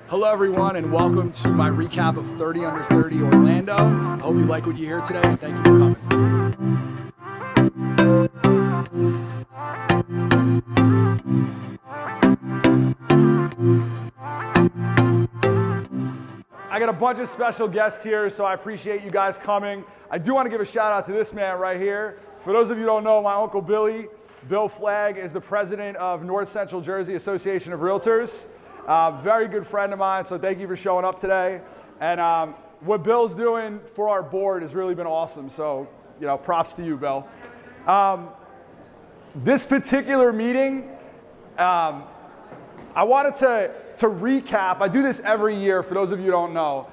Hello everyone and welcome to my recap of 30 Under 30 Orlando. I hope you like what you hear today and thank you for coming. I got a bunch of special guests here, so I appreciate you guys coming. I do want to give a shout out to this man right here. For those of you who don't know, my Uncle Billy, Bill Flagg, is the president of North Central Jersey Association of Realtors. Very good friend of mine, so thank you for showing up today. And what Bill's doing for our board has really been awesome, so props to you, Bill. This particular meeting, I wanted to recap. I do this every year, for those of you who don't know.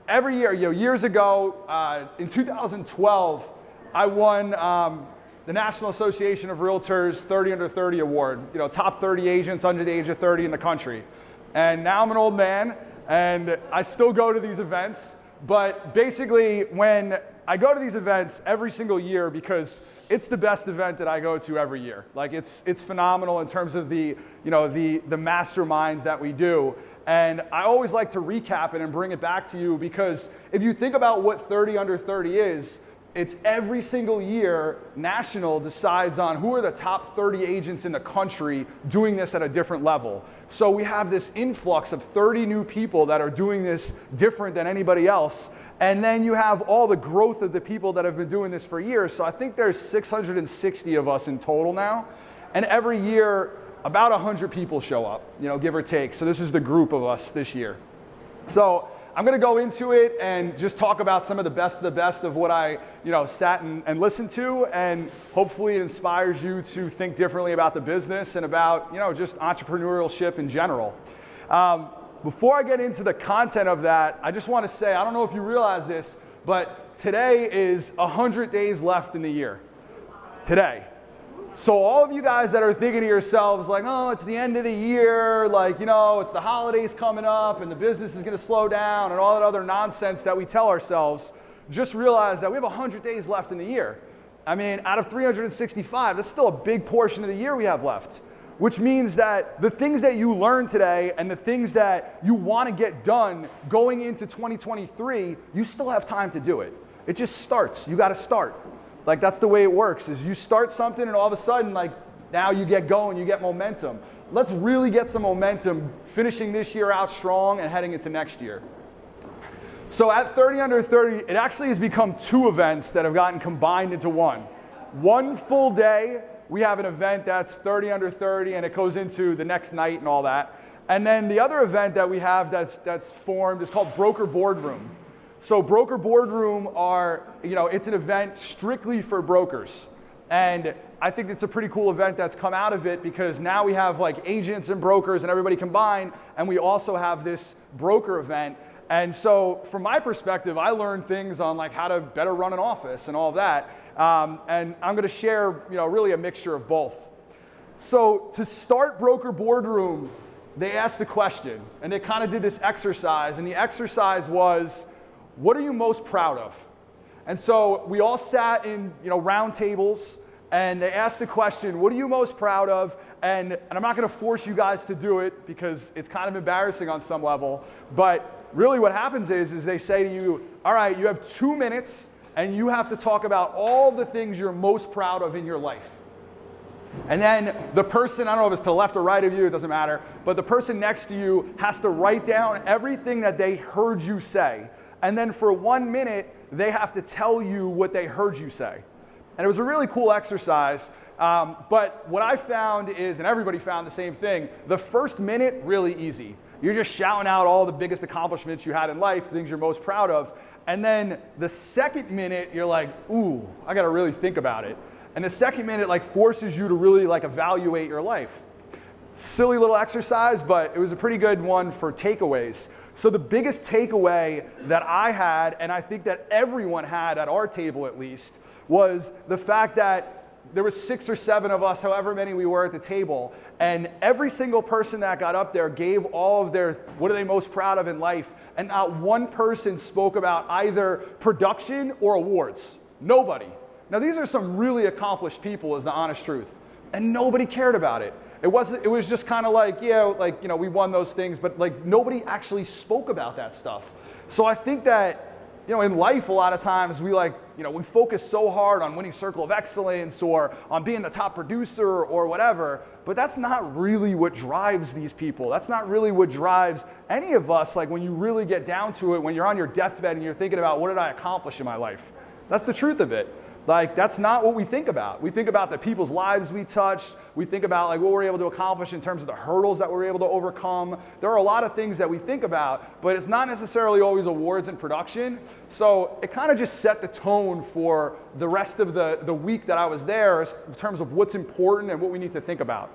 Every year, years ago, in 2012, I won the National Association of Realtors 30 Under 30 Award, top 30 agents under the age of 30 in the country. And now I'm an old man, and I still go to these events. But basically, when I go to these events every single year, because it's the best event that I go to every year. Like it's phenomenal in terms of the masterminds that we do. And I always like to recap it and bring it back to you, because if you think about what 30 Under 30 is, it's every single year National decides on who are the top 30 agents in the country doing this at a different level. So we have this influx of 30 new people that are doing this different than anybody else. And then you have all the growth of the people that have been doing this for years. So I think there's 660 of us in total now. And every year, about 100 people show up, give or take. So this is the group of us this year. So I'm gonna go into it and just talk about some of the best of what I sat and listened to, and hopefully it inspires you to think differently about the business and about just entrepreneurship in general. Before I get into the content of that, I just want to say, I don't know if you realize this, but today is 100 days left in the year. Today. So all of you guys that are thinking to yourselves like, oh, it's the end of the year, like, it's the holidays coming up and the business is going to slow down and all that other nonsense that we tell ourselves, just realize that we have 100 days left in the year. I mean, out of 365, that's still a big portion of the year we have left. Which means that the things that you learn today and the things that you want to get done going into 2023, you still have time to do it. It just starts. You got to start. Like, that's the way it works, is you start something and all of a sudden, like, now you get going, you get momentum. Let's really get some momentum finishing this year out strong and heading into next year. So at 30 Under 30, it actually has become two events that have gotten combined into one. One full day, we have an event that's 30 Under 30 and it goes into the next night and all that. And then the other event that we have that's formed is called Broker Boardroom. So Broker Boardroom it's an event strictly for brokers. And I think it's a pretty cool event that's come out of it, because now we have like agents and brokers and everybody combined, and we also have this broker event. And so from my perspective, I learned things on like how to better run an office and all of that. And I'm going to share, really a mixture of both. So to start Broker Boardroom, they asked the question, and they kind of did this exercise, and the exercise was, what are you most proud of? And so we all sat in, round tables, and they asked the question, what are you most proud of? And I'm not going to force you guys to do it because it's kind of embarrassing on some level. But really what happens is they say to you, all right, you have 2 minutes, and you have to talk about all the things you're most proud of in your life. And then the person, I don't know if it's to the left or right of you, it doesn't matter, but the person next to you has to write down everything that they heard you say. And then for 1 minute, they have to tell you what they heard you say. And it was a really cool exercise. But what I found is, and everybody found the same thing, the first minute, really easy. You're just shouting out all the biggest accomplishments you had in life, things you're most proud of. And then the second minute, you're like, ooh, I got to really think about it. And the second minute like forces you to really like evaluate your life. Silly little exercise, but it was a pretty good one for takeaways. So the biggest takeaway that I had, and I think that everyone had at our table at least, was the fact that there was 6 or 7 of us, however many we were at the table, and every single person that got up there gave all of their, what are they most proud of in life, and not one person spoke about either production or awards. Nobody. Now these are some really accomplished people, is the honest truth, and nobody cared about it. It was just kind of like, yeah, like, you know, we won those things, but like nobody actually spoke about that stuff. So I think that, you know, in life, a lot of times we we focus so hard on winning Circle of Excellence or on being the top producer or whatever, but that's not really what drives these people. That's not really what drives any of us, like when you really get down to it, when you're on your deathbed and you're thinking about what did I accomplish in my life? That's the truth of it. Like, that's not what we think about. We think about the people's lives we touched. We think about like what we're able to accomplish in terms of the hurdles that we're able to overcome. There are a lot of things that we think about, but it's not necessarily always awards and production. So it kind of just set the tone for the rest of the week that I was there in terms of what's important and what we need to think about.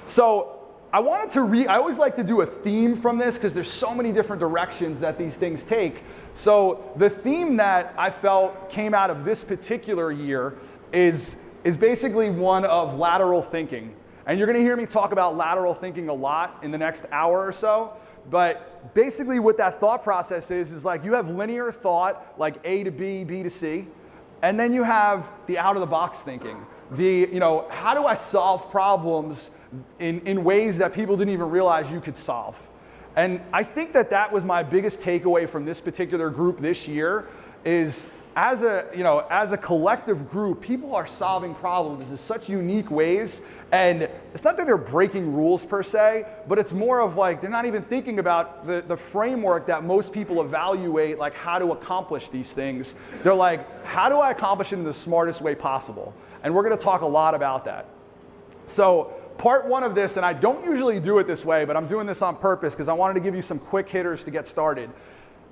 So I wanted to I always like to do a theme from this because there's so many different directions that these things take. So the theme that I felt came out of this particular year is basically one of lateral thinking. And you're gonna hear me talk about lateral thinking a lot in the next hour or so. But basically what that thought process is like you have linear thought, like A to B, B to C. And then you have the out of the box thinking. How do I solve problems in ways that people didn't even realize you could solve? And I think that was my biggest takeaway from this particular group this year is as a collective group, people are solving problems in such unique ways. And it's not that they're breaking rules per se, but it's more of like they're not even thinking about the framework that most people evaluate, like how to accomplish these things. They're like, how do I accomplish it in the smartest way possible? And we're gonna talk a lot about that. So part one of this, and I don't usually do it this way, but I'm doing this on purpose because I wanted to give you some quick hitters to get started.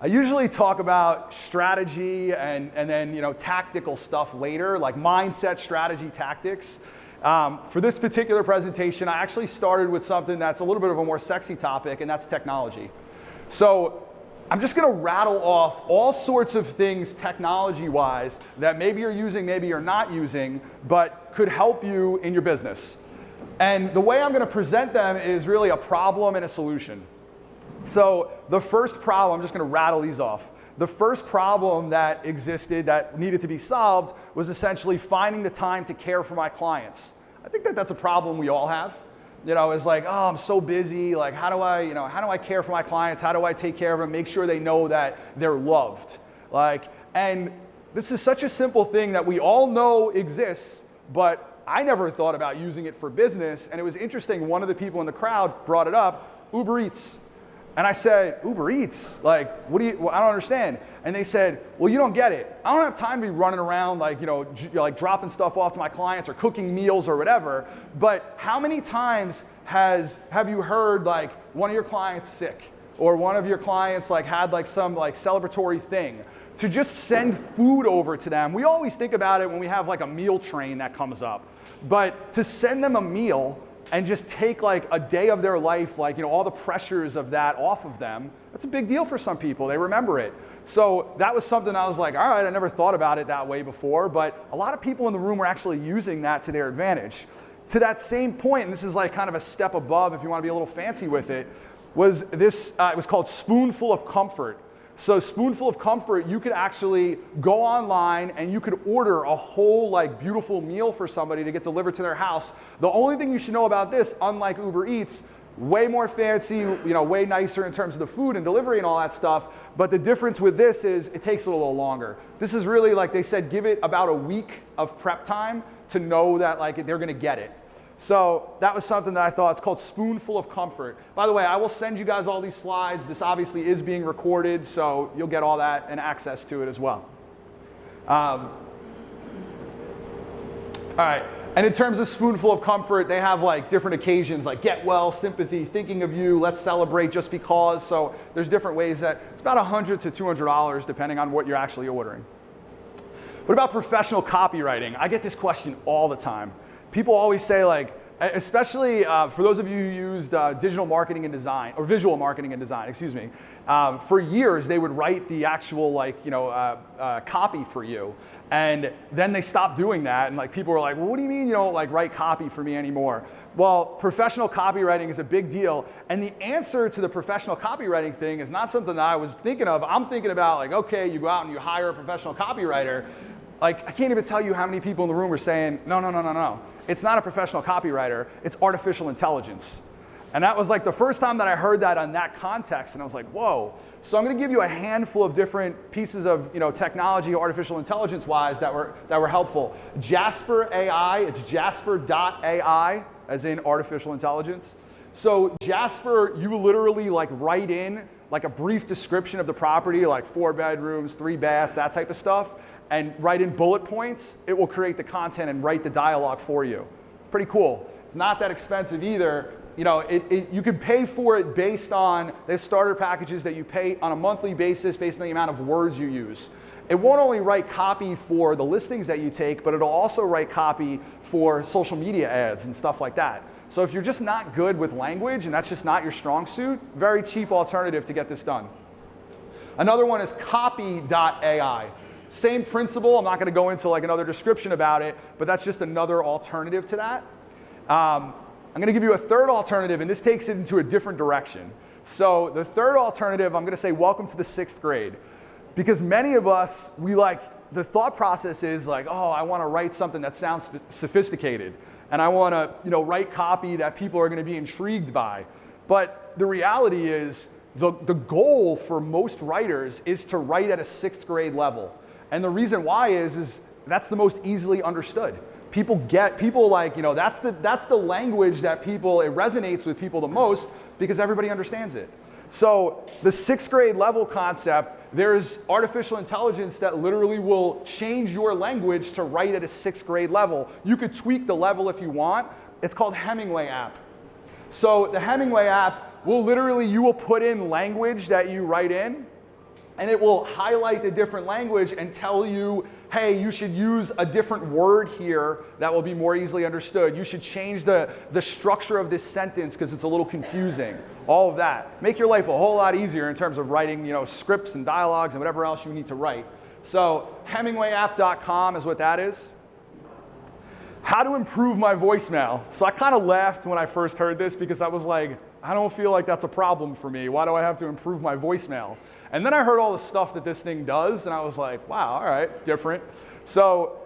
I usually talk about strategy and then tactical stuff later, like mindset, strategy, tactics. For this particular presentation, I actually started with something that's a little bit of a more sexy topic, and that's technology. So I'm just gonna rattle off all sorts of things technology-wise that maybe you're using, maybe you're not using, but could help you in your business. And the way I'm gonna present them is really a problem and a solution. So the first problem, I'm just gonna rattle these off. The first problem that existed that needed to be solved was essentially finding the time to care for my clients. I think that's a problem we all have. It's like, oh, I'm so busy. Like, how do I care for my clients? How do I take care of them? Make sure they know that they're loved. And this is such a simple thing that we all know exists, but I never thought about using it for business. And it was interesting. One of the people in the crowd brought it up, Uber Eats. And I said, Uber Eats? Like, I don't understand. And they said, well, you don't get it. I don't have time to be running around like dropping stuff off to my clients or cooking meals or whatever. But how many times have you heard like one of your clients sick or one of your clients like had like some like celebratory thing? To just send food over to them. We always think about it when we have like a meal train that comes up. But to send them a meal and just take like a day of their life, all the pressures of that off of them, that's a big deal for some people. They remember it. So that was something I was like, all right, I never thought about it that way before, but a lot of people in the room were actually using that to their advantage. To that same point, and this is like kind of a step above if you want to be a little fancy with it, was this, it was called Spoonful of Comfort. So Spoonful of Comfort, you could actually go online and you could order a whole like beautiful meal for somebody to get delivered to their house. The only thing you should know about this, unlike Uber Eats, way more fancy, way nicer in terms of the food and delivery and all that stuff. But the difference with this is it takes a little longer. This is really like they said, give it about a week of prep time to know that like they're gonna get it. So that was something that I thought, it's called Spoonful of Comfort. By the way, I will send you guys all these slides. This obviously is being recorded, so you'll get all that and access to it as well. All right, and in terms of Spoonful of Comfort, they have like different occasions like get well, sympathy, thinking of you, let's celebrate just because. So there's different ways that it's about $100 to $200 depending on what you're actually ordering. What about professional copywriting? I get this question all the time. People always say like, especially for those of you who used digital marketing and design, or visual marketing and design, excuse me, for years they would write the actual copy for you. And then they stopped doing that, and like people were like, well, what do you mean you don't like write copy for me anymore? Well, professional copywriting is a big deal, and the answer to the professional copywriting thing is not something that I was thinking of. I'm thinking about like, okay, you go out and you hire a professional copywriter. Like, I can't even tell you how many people in the room are saying, no. it's not a professional copywriter, it's artificial intelligence. And that was like the first time that I heard that on that context, and I was like, whoa. So I'm gonna give you a handful of different pieces of technology, artificial intelligence-wise, that were helpful. Jasper AI, it's jasper.ai, as in artificial intelligence. So Jasper, you literally like write in like a brief description of the property, like 4 bedrooms, 3 baths, that type of stuff, and write in bullet points. It will create the content and write the dialogue for you. Pretty cool. It's not that expensive either. You can pay for it based on, they have starter packages that you pay on a monthly basis based on the amount of words you use. It won't only write copy for the listings that you take, but it'll also write copy for social media ads and stuff like that. So if you're just not good with language and that's just not your strong suit, very cheap alternative to get this done. Another one is copy.ai. Same principle, I'm not gonna go into like another description about it, but that's just another alternative to that. I'm gonna give you a third alternative, and this takes it into a different direction. So the third alternative, I'm gonna say welcome to the 6th grade. Because many of us, the thought process is like, oh, I wanna write something that sounds sophisticated. And I wanna write copy that people are gonna be intrigued by. But the reality is, the goal for most writers is to write at a 6th grade level. And the reason why is that's the most easily understood. That's the language that it resonates with people the most because everybody understands it. So the 6th grade level concept, there's artificial intelligence that literally will change your language to write at a 6th grade level. You could tweak the level if you want. It's called Hemingway app. So the Hemingway app you will put in language that you write in, and it will highlight the different language and tell you, hey, you should use a different word here that will be more easily understood. You should change the structure of this sentence because it's a little confusing. All of that. Make your life a whole lot easier in terms of writing scripts and dialogues and whatever else you need to write. So HemingwayApp.com is what that is. How to improve my voicemail. So I kind of laughed when I first heard this because I was like, I don't feel like that's a problem for me. Why do I have to improve my voicemail? And then I heard all the stuff that this thing does, and I was like, wow, all right, it's different. So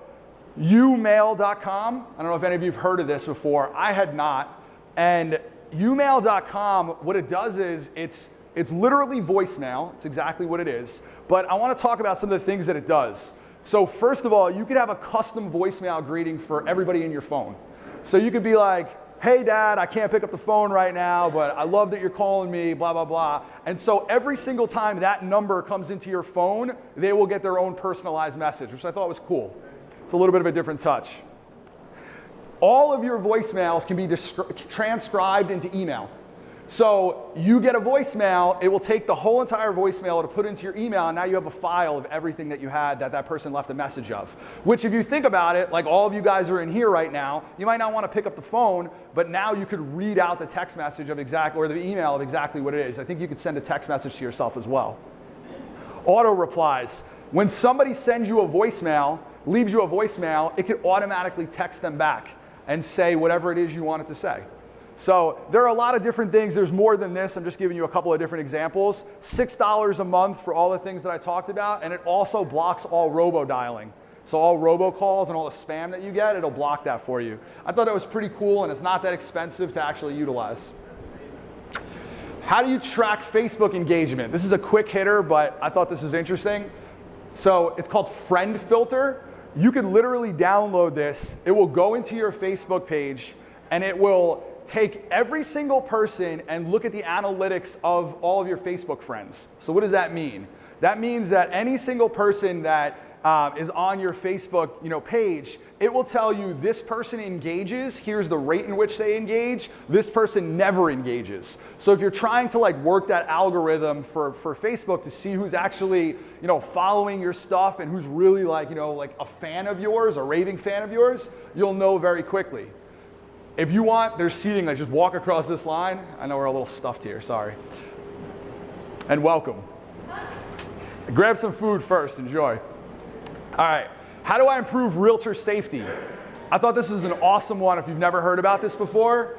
umail.com, I don't know if any of you have heard of this before. I had not. And umail.com, what it does is it's literally voicemail. It's exactly what it is. But I want to talk about some of the things that it does. So first of all, you could have a custom voicemail greeting for everybody in your phone. So you could be like, hey dad, I can't pick up the phone right now, but I love that you're calling me, blah, blah, blah. And so every single time that number comes into your phone, they will get their own personalized message, which I thought was cool. It's a little bit of a different touch. All of your voicemails can be transcribed into email. So you get a voicemail, it will take the whole entire voicemail to put into your email, and now you have a file of everything that you had that person left a message of. Which if you think about it, like all of you guys are in here right now, you might not want to pick up the phone, but now you could read out the text message of or the email of exactly what it is. I think you could send a text message to yourself as well. Auto replies. When somebody sends you a voicemail, leaves you a voicemail, it could automatically text them back and say whatever it is you want it to say. So there are a lot of different things. There's more than this. I'm just giving you a couple of different examples. $6 a month for all the things that I talked about, and it also blocks all robo-dialing. So all robocalls and all the spam that you get, it'll block that for you. I thought that was pretty cool, and it's not that expensive to actually utilize. How do you track Facebook engagement? This is a quick hitter, but I thought this was interesting. So it's called Friend Filter. You can literally download this. It will go into your Facebook page, and it will take every single person and look at the analytics of all of your Facebook friends. So what does that mean? That means that any single person that is on your Facebook page, it will tell you this person engages, here's the rate in which they engage, this person never engages. So if you're trying to work that algorithm for Facebook to see who's actually following your stuff and who's really a fan of yours, a raving fan of yours, you'll know very quickly. If you want, there's seating. Just walk across this line. I know we're a little stuffed here, sorry. And welcome. Grab some food first, enjoy. All right, how do I improve realtor safety? I thought this is an awesome one if you've never heard about this before.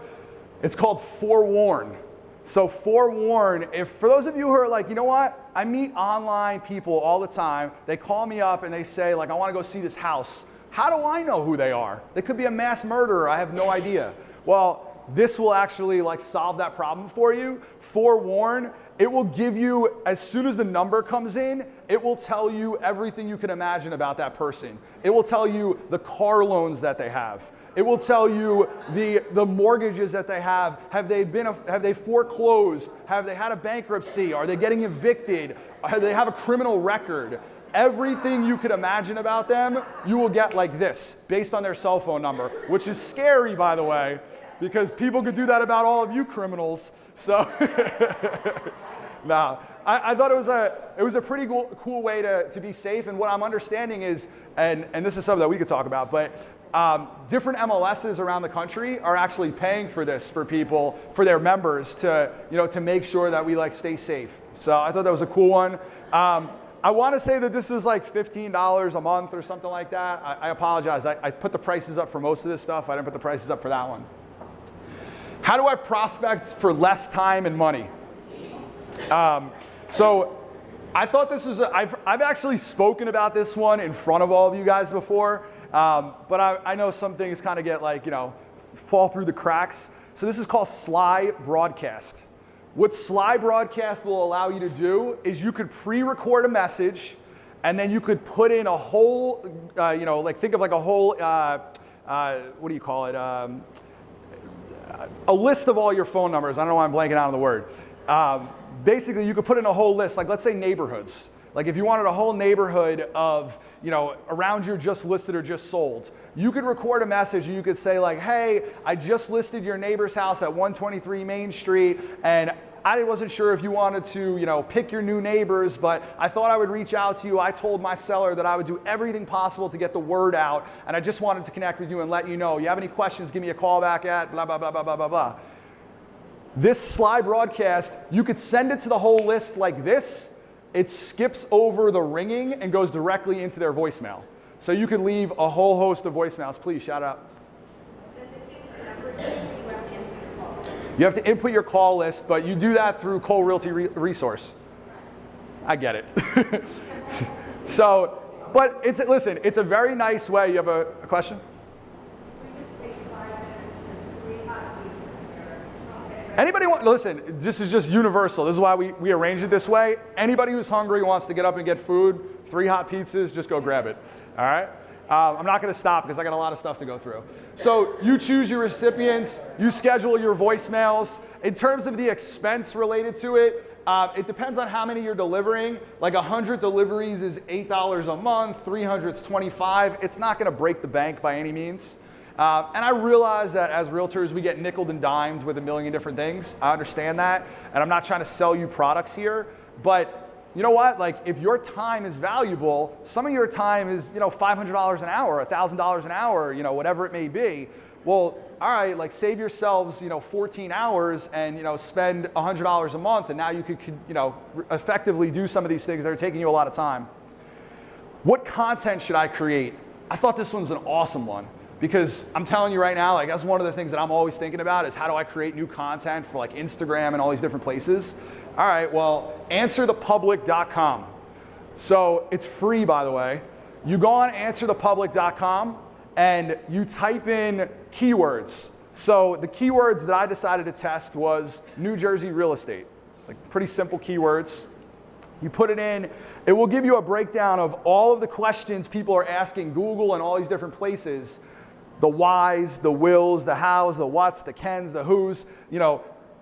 It's called Forewarn. So Forewarn, for those of you who are like, you know what? I meet online people all the time. They call me up and they say I want to go see this house. How do I know who they are? They could be a mass murderer, I have no idea. Well, this will actually like solve that problem for you. Forewarn, it will give you, as soon as the number comes in, it will tell you everything you can imagine about that person. It will tell you the car loans that they have. It will tell you the mortgages that they have. Have they foreclosed? Have they had a bankruptcy? Are they getting evicted? Do they have a criminal record? Everything you could imagine about them, you will get like this, based on their cell phone number, which is scary, by the way, because people could do that about all of you criminals. So, no, I thought it was a pretty cool way to be safe. And what I'm understanding is, and this is something that we could talk about, but different MLSs around the country are actually paying for this for people, for their members to make sure that we like stay safe. So I thought that was a cool one. I want to say that this was like $15 a month or something like that. I apologize. I put the prices up for most of this stuff. I didn't put the prices up for that one. How do I prospect for less time and money? So I thought this was, I've actually spoken about this one in front of all of you guys before, but I know some things kind of get like, fall through the cracks. So this is called sly broadcast. What sly broadcast will allow you to do is you could pre-record a message, and then you could put in a whole, like think of like a whole, what do you call it? A list of all your phone numbers. I don't know why I'm blanking out on the word. Basically, you could put in a whole list, like let's say neighborhoods. Like if you wanted a whole neighborhood of, around you just listed or just sold, you could record a message and you could say like, hey, I just listed your neighbor's house at 123 Main Street, and I wasn't sure if you wanted to, pick your new neighbors, but I thought I would reach out to you. I told my seller that I would do everything possible to get the word out, and I just wanted to connect with you and let you know. You have any questions, give me a call back at blah, blah, blah, blah, blah, blah, blah. This sly broadcast, you could send it to the whole list like this. It skips over the ringing and goes directly into their voicemail. So you can leave a whole host of voicemails. Please, shout out. Does it give you the numbers or you have to input your call list? You have to input your call list, but you do that through Cole Realty Resource. I get it. So, but listen, it's a very nice way. You have a question? Anybody want, listen, this is just universal. This is why we arranged it this way. Anybody who's hungry wants to get up and get food, 3 hot pizzas, just go grab it, all right? I'm not gonna stop because I got a lot of stuff to go through. So you choose your recipients, you schedule your voicemails. In terms of the expense related to it, it depends on how many you're delivering. Like 100 deliveries is $8 a month, 300 is $25. It's not gonna break the bank by any means. And I realize that as realtors, we get nickeled and dimed with a million different things. I understand that, and I'm not trying to sell you products here, but you know what? Like if your time is valuable, some of your time is, $500 an hour, $1,000 an hour, whatever it may be. Well, all right, like save yourselves, 14 hours and, spend $100 a month, and now you could, effectively do some of these things that are taking you a lot of time. What content should I create? I thought this one's an awesome one. Because I'm telling you right now, like that's one of the things that I'm always thinking about is how do I create new content for like Instagram and all these different places. All right, well, answerthepublic.com. So it's free, by the way. You go on answerthepublic.com and you type in keywords. So the keywords that I decided to test was New Jersey real estate, like pretty simple keywords. You put it in, it will give you a breakdown of all of the questions people are asking Google and all these different places. The whys, the wills, the hows, the whats, the cans, the whos,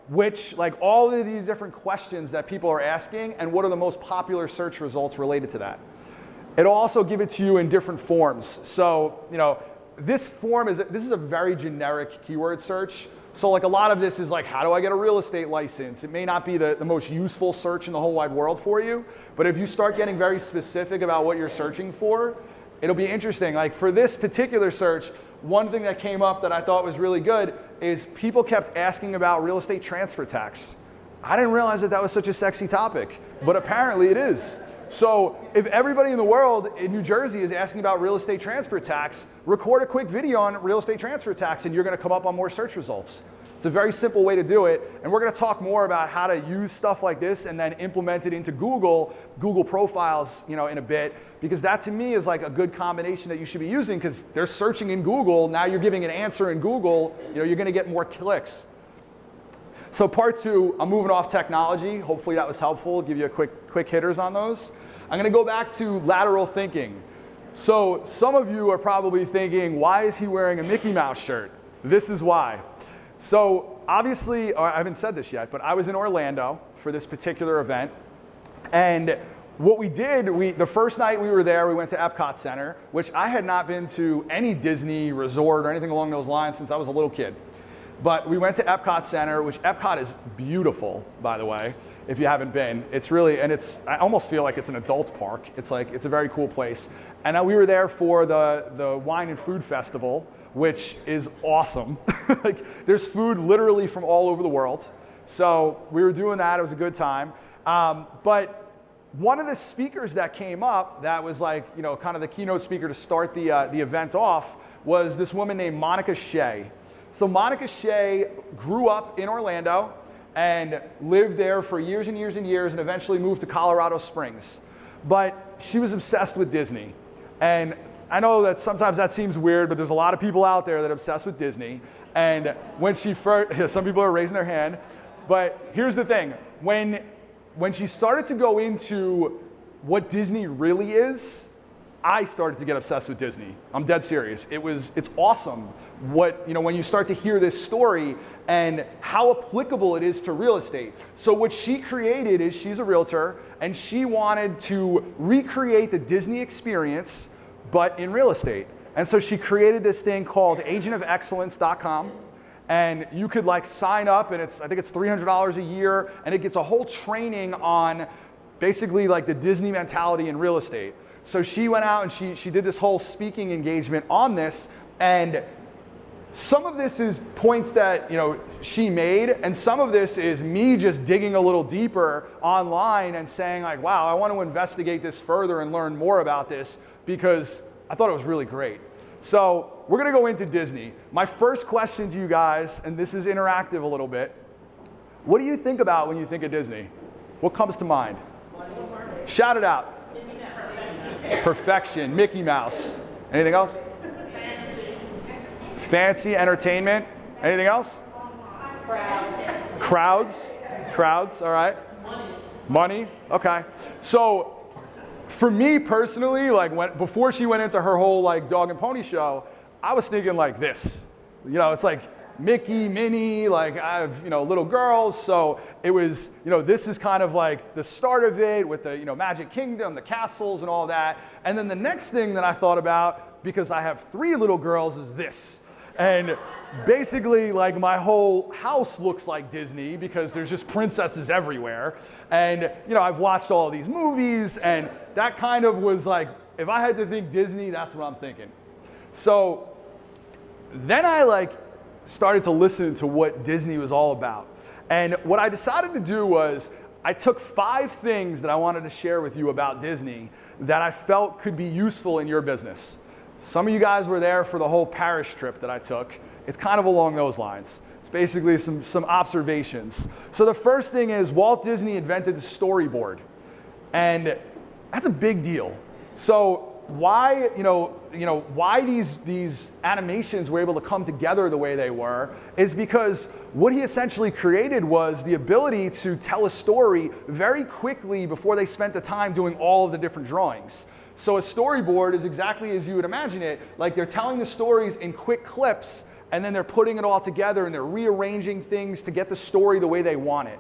which, like all of these different questions that people are asking and what are the most popular search results related to that. It'll also give it to you in different forms. So, this is a very generic keyword search. So like a lot of this is like, how do I get a real estate license? It may not be the most useful search in the whole wide world for you, but if you start getting very specific about what you're searching for, it'll be interesting. Like for this particular search, one thing that came up that I thought was really good is people kept asking about real estate transfer tax. I didn't realize that was such a sexy topic, but apparently it is. So if everybody in the world in New Jersey is asking about real estate transfer tax, record a quick video on real estate transfer tax and you're gonna come up on more search results. It's a very simple way to do it, and we're going to talk more about how to use stuff like this and then implement it into Google profiles, in a bit, because that to me is like a good combination that you should be using, because they're searching in Google, now you're giving an answer in Google, you're going to get more clicks. So part 2, I'm moving off technology. Hopefully that was helpful. Give you a quick hitters on those. I'm going to go back to lateral thinking. So some of you are probably thinking, why is he wearing a Mickey Mouse shirt? This is why. So obviously, I haven't said this yet, but I was in Orlando for this particular event. And what we did, the first night we were there, we went to Epcot Center, which I had not been to any Disney resort or anything along those lines since I was a little kid. But we went to Epcot Center, which Epcot is beautiful, by the way, if you haven't been. It's really, and I almost feel like it's an adult park. It's a very cool place. And we were there for the Wine and Food Festival, which is awesome. Like, there's food literally from all over the world. So we were doing that, it was a good time. But one of the speakers that came up that was like, kind of the keynote speaker to start the event off was this woman named Monica Shea. So Monica Shea grew up in Orlando and lived there for years and years and years and eventually moved to Colorado Springs. But she was obsessed with Disney. And I know that sometimes that seems weird, but there's a lot of people out there that are obsessed with Disney. And when she first, some people are raising their hand, but here's the thing. When she started to go into what Disney really is, I started to get obsessed with Disney. I'm dead serious. It's awesome when you start to hear this story and how applicable it is to real estate. So what she created is, she's a realtor, and she wanted to recreate the Disney experience, but in real estate. And so she created this thing called agentofexcellence.com. And you could sign up, and I think it's $300 a year, and it gets a whole training on basically the Disney mentality in real estate. So she went out and she did this whole speaking engagement on this, and some of this is points that she made, and some of this is me just digging a little deeper online and saying wow, I want to investigate this further and learn more about this because I thought it was really great. So we're going to go into Disney. My first question to you guys, and this is interactive a little bit, what do you think about when you think of Disney? What comes to mind? Shout it out. Perfection, Mickey Mouse. Anything else? Fancy entertainment. Anything else? Crowds, all right. Money, okay. So for me personally, before she went into her whole dog and pony show, I was thinking this. It's Mickey, Minnie, I have, little girls. So it was, this is kind of the start of it with the, Magic Kingdom, the castles and all that. And then the next thing that I thought about, because I have 3 little girls, is this. And basically my whole house looks like Disney because there's just princesses everywhere. And, I've watched all of these movies, and that kind of was if I had to think Disney, that's what I'm thinking. So then I started to listen to what Disney was all about. And what I decided to do was I took 5 things that I wanted to share with you about Disney that I felt could be useful in your business. Some of you guys were there for the whole Paris trip that I took. It's kind of along those lines. It's basically some observations. So the first thing is Walt Disney invented the storyboard. And that's a big deal. So why, why these animations were able to come together the way they were is because what he essentially created was the ability to tell a story very quickly before they spent the time doing all of the different drawings. So a storyboard is exactly as you would imagine it, they're telling the stories in quick clips, and then they're putting it all together and they're rearranging things to get the story the way they want it.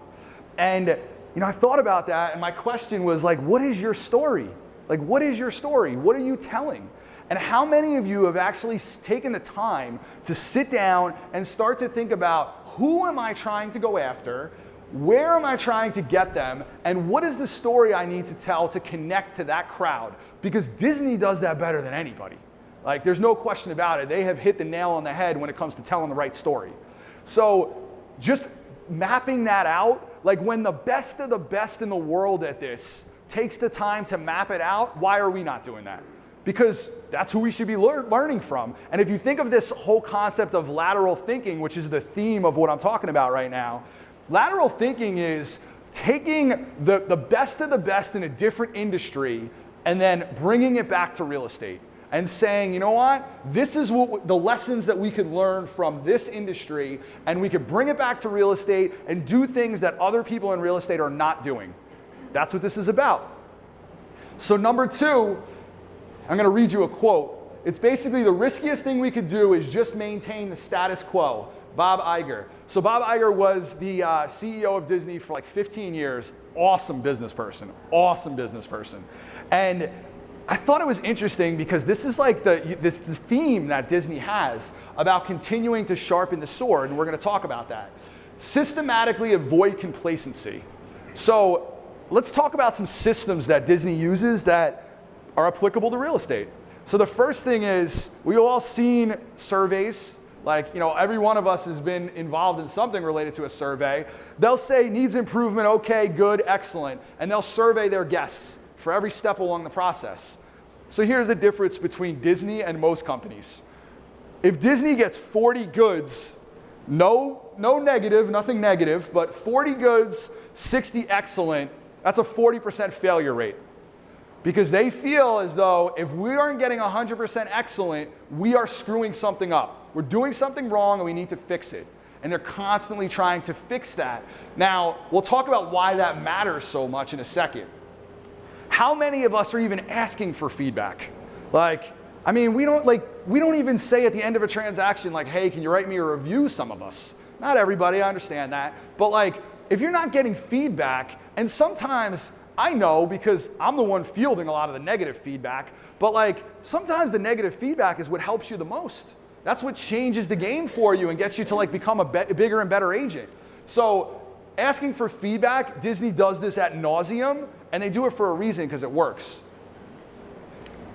And I thought about that, and my question was what is your story? What is your story? What are you telling? And how many of you have actually taken the time to sit down and start to think about, who am I trying to go after? Where am I trying to get them? And what is the story I need to tell to connect to that crowd? Because Disney does that better than anybody. There's no question about it. They have hit the nail on the head when it comes to telling the right story. So just mapping that out, when the best of the best in the world at this takes the time to map it out, why are we not doing that? because that's who we should be learning from. And if you think of this whole concept of lateral thinking, which is the theme of what I'm talking about right now, lateral thinking is taking the best of the best in a different industry and then bringing it back to real estate and saying, you know what, this is what the lessons that we could learn from this industry, and we could bring it back to real estate and do things that other people in real estate are not doing. That's what this is about. So number 2, I'm gonna read you a quote. It's basically the riskiest thing we could do is just maintain the status quo. Bob Iger. So Bob Iger was the CEO of Disney for like 15 years. Awesome business person. And I thought it was interesting because this is like the theme that Disney has about continuing to sharpen the sword, and we're going to talk about that. Systematically avoid complacency. So let's talk about some systems that Disney uses that are applicable to real estate. So the first thing is, we've all seen surveys. Like, every one of us has been involved in something related to a survey. They'll say needs improvement, okay, good, excellent, and they'll survey their guests for every step along the process. So here's the difference between Disney and most companies. If Disney gets 40 goods, no negative, nothing negative, but 40 goods, 60 excellent, that's a 40% failure rate. Because they feel as though if we aren't getting 100% excellent, we are screwing something up. We're doing something wrong and we need to fix it. And they're constantly trying to fix that. Now, we'll talk about why that matters so much in a second. How many of us are even asking for feedback? We don't even say at the end of a transaction, like, hey, can you write me a review, some of us? Not everybody, I understand that. But if you're not getting feedback, and sometimes I know because I'm the one fielding a lot of the negative feedback, but sometimes the negative feedback is what helps you the most. That's what changes the game for you and gets you to become a bigger and better agent. So asking for feedback, Disney does this ad nauseum, and they do it for a reason because it works.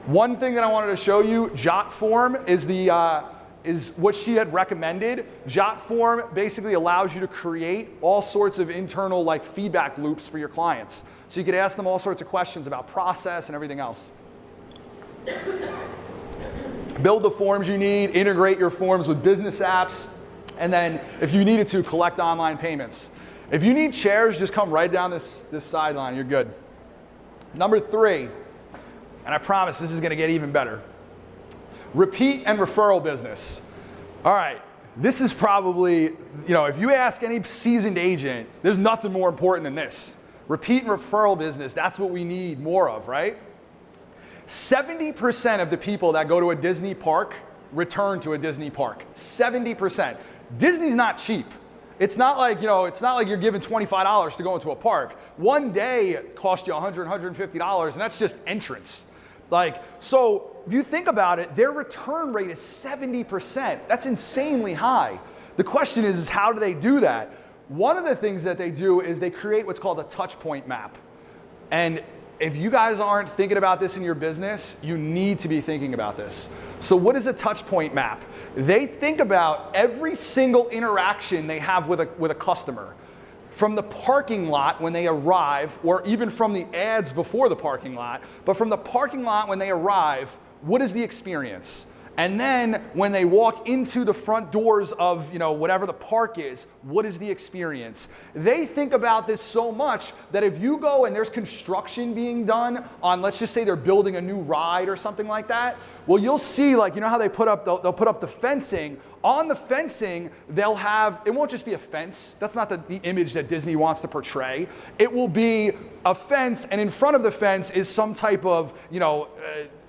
One thing that I wanted to show you, Jotform is what she had recommended. Jotform basically allows you to create all sorts of internal feedback loops for your clients. So you could ask them all sorts of questions about process and everything else. Build the forms you need, integrate your forms with business apps, and then if you needed to, collect online payments. If you need chairs, just come right down this sideline, you're good. Number 3, and I promise this is gonna get even better. Repeat and referral business. All right, this is probably, if you ask any seasoned agent, there's nothing more important than this. Repeat and referral business, that's what we need more of, right? 70% of the people that go to a Disney park return to a Disney park. 70%. Disney's not cheap. It's not like, you're giving $25 to go into a park. One day costs you $100, $150, and that's just entrance. So if you think about it, their return rate is 70%. That's insanely high. The question is how do they do that? One of the things that they do is they create what's called a touch point map. And if you guys aren't thinking about this in your business, you need to be thinking about this. So what is a touch point map? They think about every single interaction they have with a customer. From the parking lot when they arrive, or even from the ads before the parking lot, but from the parking lot when they arrive, what is the experience? And then when they walk into the front doors of whatever the park is, what is the experience? They think about this so much that if you go and there's construction being done on, let's just say they're building a new ride or something like that, well, you'll see how they put up, they'll put up the fencing. On the fencing, they'll have, it won't just be a fence. That's not the image that Disney wants to portray. It will be a fence, and in front of the fence is some type of,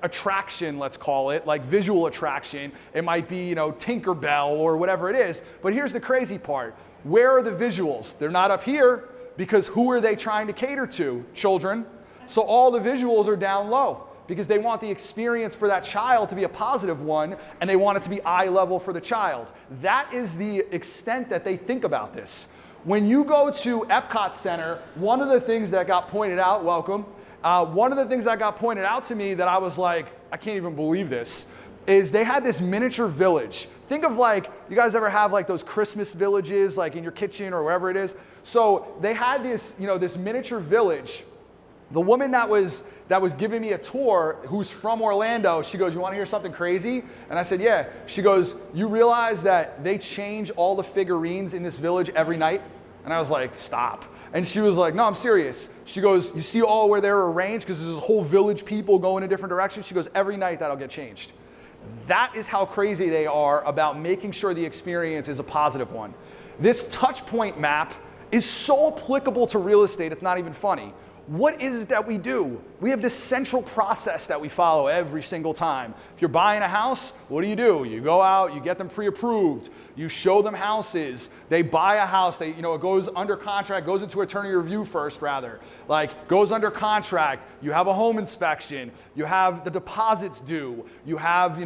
attraction, let's call it, like visual attraction. It might be, Tinkerbell or whatever it is. But here's the crazy part. Where are the visuals? They're not up here because who are they trying to cater to? Children. So all the visuals are down low because they want the experience for that child to be a positive one, and they want it to be eye level for the child. That is the extent that they think about this. When you go to Epcot Center, one of the things that got pointed out, one of the things that got pointed out to me that I was like, I can't even believe this, is they had this miniature village. Think of you guys ever have those Christmas villages in your kitchen or wherever it is? So they had this, this miniature village, The woman that was giving me a tour, who's from Orlando, she goes, "You want to hear something crazy?" And I said, "Yeah." She goes, "You realize that they change all the figurines in this village every night?" And I was like, "Stop." And she was like, "No, I'm serious." She goes, "You see all where they're arranged? Because there's a whole village people going in different directions." She goes, "Every night that'll get changed." That is how crazy they are about making sure the experience is a positive one. This touch point map is so applicable to real estate, it's not even funny. What is it that we do? We have this central process that we follow every single time. If you're buying a house, what do? You go out, you get them pre-approved, you show them houses, they buy a house, it goes under contract, goes into attorney review first rather, goes under contract, you have a home inspection, you have the deposits due, you have,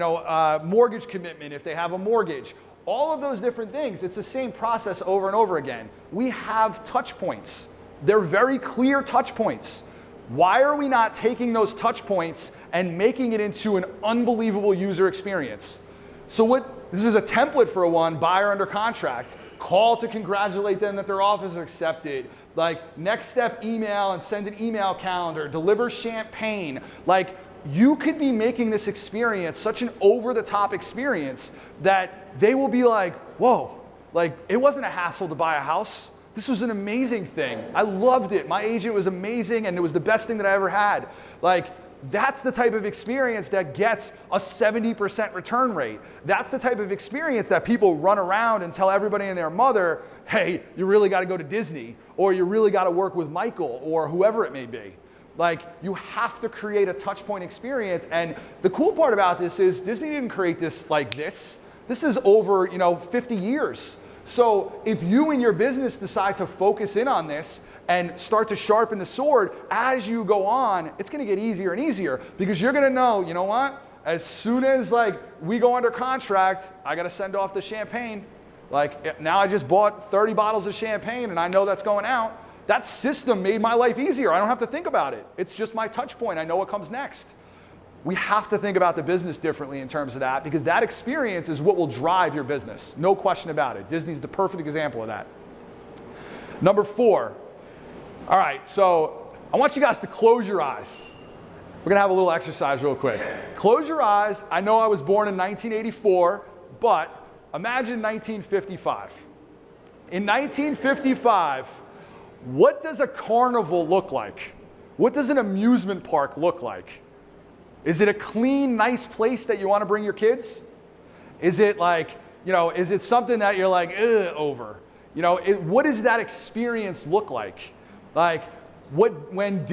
mortgage commitment if they have a mortgage. All of those different things, it's the same process over and over again. We have touch points. They're very clear touch points. Why are we not taking those touch points and making it into an unbelievable user experience? So this is a template for one, buyer under contract, call to congratulate them that their offers are accepted, next step email and send an email calendar, deliver champagne. You could be making this experience such an over-the-top experience that they will be like, "Whoa, it wasn't a hassle to buy a house. This was an amazing thing. I loved it. My agent was amazing and it was the best thing that I ever had." That's the type of experience that gets a 70% return rate. That's the type of experience that people run around and tell everybody and their mother, "Hey, you really got to go to Disney," or "You really got to work with Mikel," or whoever it may be. You have to create a touch point experience. And the cool part about this is Disney didn't create this like this. This is over, 50 years. So if you and your business decide to focus in on this and start to sharpen the sword as you go on, it's going to get easier and easier because you're going to know, you know what? As soon as we go under contract, I got to send off the champagne. Now I just bought 30 bottles of champagne and I know that's going out. That system made my life easier. I don't have to think about it. It's just my touch point. I know what comes next. We have to think about the business differently in terms of that because that experience is what will drive your business. No question about it. Disney's the perfect example of that. Number 4. All right, so I want you guys to close your eyes. We're going to have a little exercise real quick. Close your eyes. I know I was born in 1984, but imagine 1955. In 1955, what does a carnival look like? What does an amusement park look like? Is it a clean, nice place that you want to bring your kids? Is it is it something that you're over? What does that experience look like? When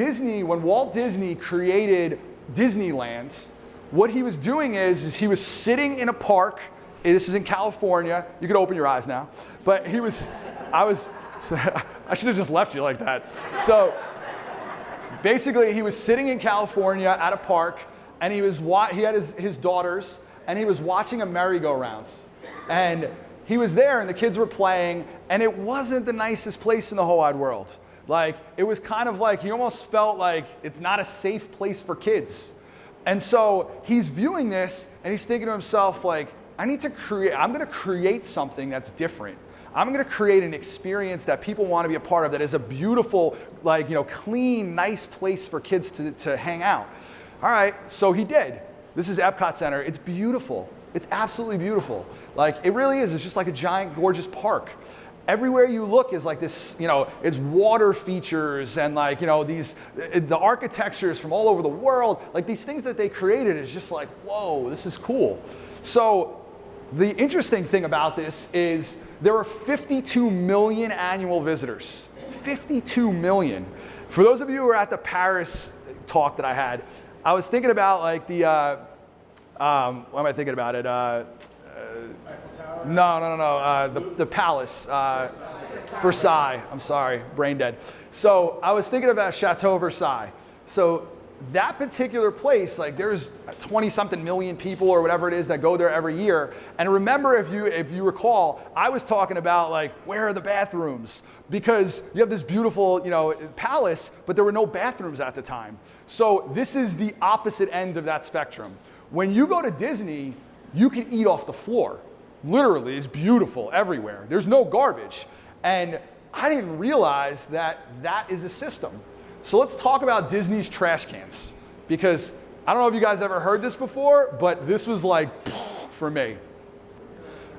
Walt Disney created Disneyland, what he was doing is he was sitting in a park. This is in California. You can open your eyes now. But I should have just left you like that. So basically, he was sitting in California at a park, and he had his daughters, and he was watching a merry-go-round. And he was there, and the kids were playing, and it wasn't the nicest place in the whole wide world. It was kind of he almost felt like it's not a safe place for kids. And so he's viewing this, and he's thinking to himself, I'm going to create something that's different. I'm going to create an experience that people want to be a part of that is a beautiful, clean, nice place for kids to hang out. All right, so he did. This is Epcot Center. It's beautiful. It's absolutely beautiful. It really is. It's just like a giant, gorgeous park. Everywhere you look is this, it's water features and the architecture is from all over the world. These things that they created is just whoa, this is cool. So the interesting thing about this is there are 52 million annual visitors. 52 million. For those of you who were at the Paris talk that I had, I was thinking about what am I thinking about it? No. The palace, Versailles. I'm sorry, brain dead. So I was thinking about Chateau Versailles. So that particular place, there's 20-something million people or whatever it is that go there every year. And remember, if you recall, I was talking about where are the bathrooms? Because you have this beautiful, palace, but there were no bathrooms at the time. So this is the opposite end of that spectrum. When you go to Disney, you can eat off the floor. Literally, it's beautiful everywhere. There's no garbage. And I didn't realize that is a system. So let's talk about Disney's trash cans, because I don't know if you guys ever heard this before, but this was like for me.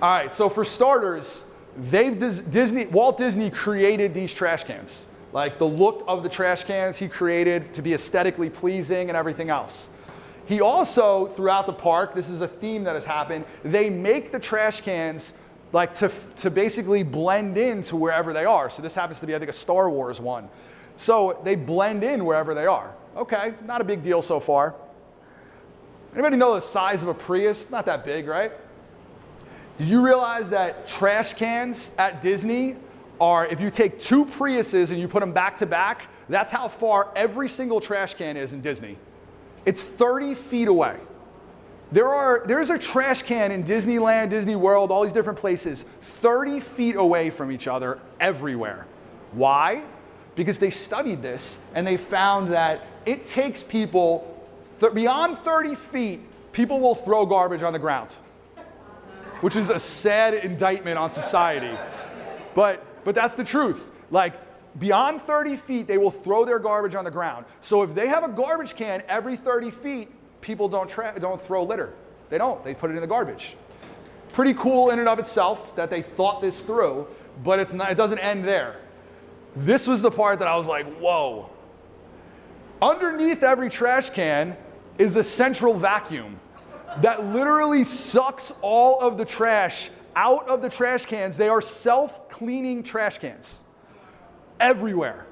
All right, so for starters, Walt Disney created these trash cans. Like the look of the trash cans he created to be aesthetically pleasing and everything else. He also, throughout the park, this is a theme that has happened, they make the trash cans like to basically blend into wherever they are. So this happens to be, I think, a Star Wars one. So they blend in wherever they are. Okay, not a big deal so far. Anybody know the size of a Prius? Not that big, right? Did you realize that trash cans at Disney are, if you take 2 Priuses and you put them back to back, that's how far every single trash can is in Disney. It's 30 feet away. There's a trash can in Disneyland, Disney World, all these different places, 30 feet away from each other everywhere. Why? Because they studied this and they found that it takes people, beyond 30 feet, people will throw garbage on the ground, which is a sad indictment on society. But that's the truth. Like, beyond 30 feet, they will throw their garbage on the ground. So if they have a garbage can every 30 feet, people don't throw litter. They don't. They put it in the garbage. Pretty cool in and of itself that they thought this through, but it doesn't end there. This was the part that I was like, whoa. Underneath every trash can is a central vacuum that literally sucks all of the trash out of the trash cans. They are self-cleaning trash cans everywhere.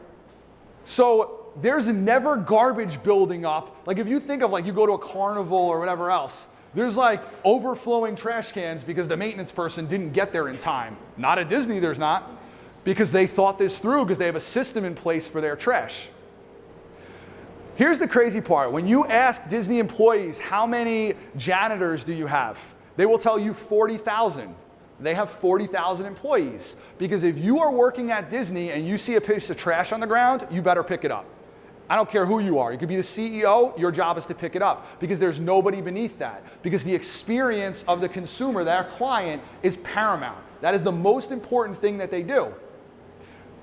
So there's never garbage building up. Like if you think of, like, you go to a carnival or whatever else, there's like overflowing trash cans because the maintenance person didn't get there in time. Not at Disney, there's not, because they thought this through, because they have a system in place for their trash. Here's the crazy part. When you ask Disney employees, how many janitors do you have? They will tell you 40,000. They have 40,000 employees. Because if you are working at Disney and you see a piece of trash on the ground, you better pick it up. I don't care who you are. You could be the CEO, your job is to pick it up, because there's nobody beneath that. Because the experience of the consumer, their client, is paramount. That is the most important thing that they do.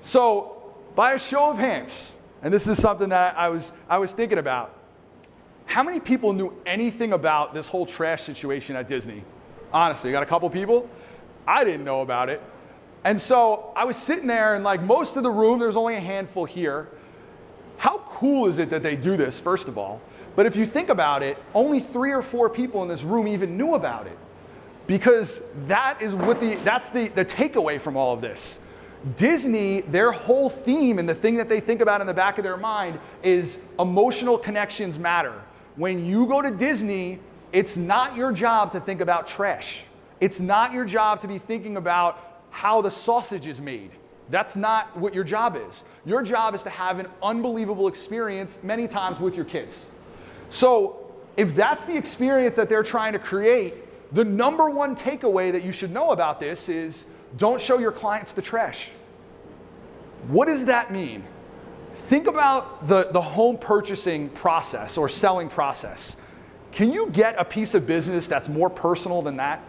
So, by a show of hands, and this is something that I was thinking about, how many people knew anything about this whole trash situation at Disney? Honestly, you got a couple people? I didn't know about it. And so I was sitting there, and like most of the room, there's only a handful here. How cool is it that they do this, first of all? But if you think about it, only 3 or 4 people in this room even knew about it. Because that's the takeaway from all of this. Disney, their whole theme and the thing that they think about in the back of their mind is emotional connections matter. When you go to Disney, it's not your job to think about trash. It's not your job to be thinking about how the sausage is made. That's not what your job is. Your job is to have an unbelievable experience many times with your kids. So if that's the experience that they're trying to create, the number one takeaway that you should know about this is don't show your clients the trash. What does that mean? Think about the home purchasing process or selling process. Can you get a piece of business that's more personal than that?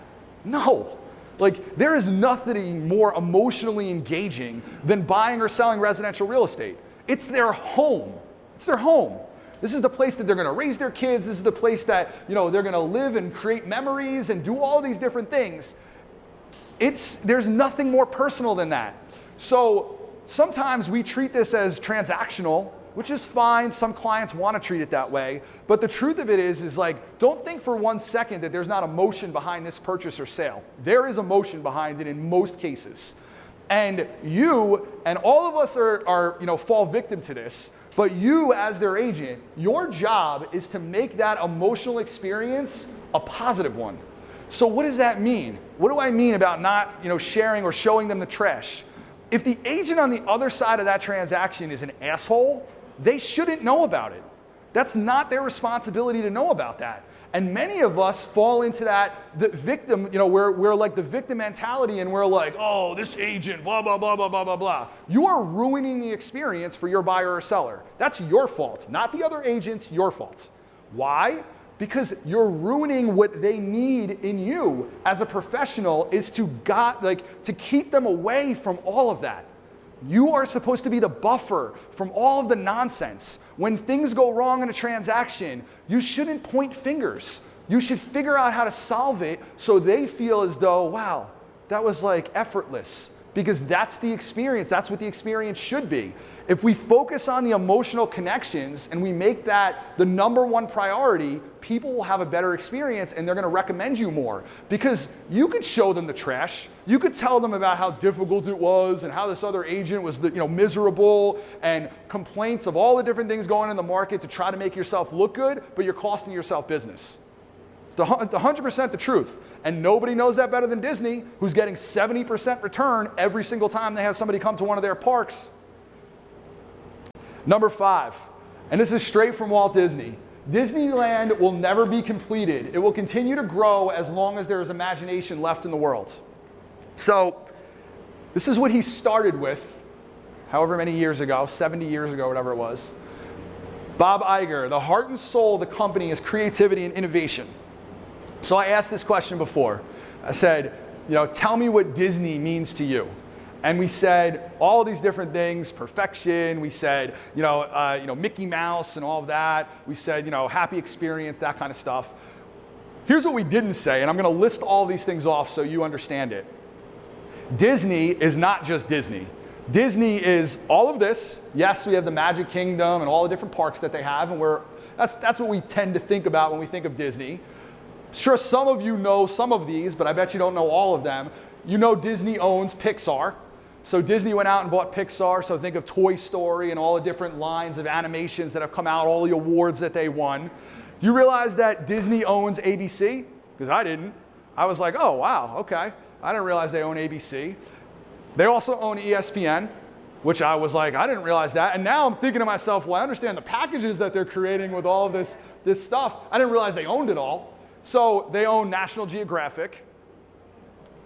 No. Like, there is nothing more emotionally engaging than buying or selling residential real estate. It's their home. It's their home. This is the place that they're going to raise their kids. This is the place that, they're going to live and create memories and do all these different things. There's nothing more personal than that. So sometimes we treat this as transactional, which is fine. Some clients want to treat it that way. But the truth of it is like, don't think for 1 second that there's not emotion behind this purchase or sale. There is emotion behind it in most cases. And you and all of us are fall victim to this. But you, as their agent, your job is to make that emotional experience a positive one. So what does that mean? What do I mean about not, sharing or showing them the trash? If the agent on the other side of that transaction is an asshole, they shouldn't know about it. That's not their responsibility to know about that. And many of us fall into the victim, we're like the victim mentality, and we're like, oh, this agent, blah, blah, blah, blah, blah, blah, blah. You are ruining the experience for your buyer or seller. That's your fault, not the other agent's, your fault. Why? Because you're ruining what they need in you as a professional is to keep them away from all of that. You are supposed to be the buffer from all of the nonsense. When things go wrong in a transaction, you shouldn't point fingers. You should figure out how to solve it so they feel as though, wow, that was like effortless. Because that's the experience. That's what the experience should be. If we focus on the emotional connections and we make that the number one priority, people will have a better experience and they're gonna recommend you more. Because you could show them the trash. You could tell them about how difficult it was and how this other agent was miserable, and complaints of all the different things going in the market to try to make yourself look good, but you're costing yourself business. It's 100% the truth. And nobody knows that better than Disney, who's getting 70% return every single time they have somebody come to one of their parks. Number 5, and this is straight from Walt Disney. Disneyland will never be completed. It will continue to grow as long as there is imagination left in the world. So this is what he started with, however many years ago, 70 years ago, whatever it was. Bob Iger, the heart and soul of the company is creativity and innovation. So I asked this question before. I said, tell me what Disney means to you. And we said all these different things, perfection. We said, Mickey Mouse and all of that. We said, happy experience, that kind of stuff. Here's what we didn't say, and I'm going to list all these things off so you understand it. Disney is not just Disney. Disney is all of this. Yes, we have the Magic Kingdom and all the different parks that they have, and that's what we tend to think about when we think of Disney. Sure, some of you know some of these, but I bet you don't know all of them. You know Disney owns Pixar. So Disney went out and bought Pixar, so think of Toy Story and all the different lines of animations that have come out, all the awards that they won. Do you realize that Disney owns ABC? Because I didn't. I was like, oh, wow, okay. I didn't realize they own ABC. They also own ESPN, which I was like, I didn't realize that. And now I'm thinking to myself, well, I understand the packages that they're creating with all of this stuff. I didn't realize they owned it all. So they own National Geographic.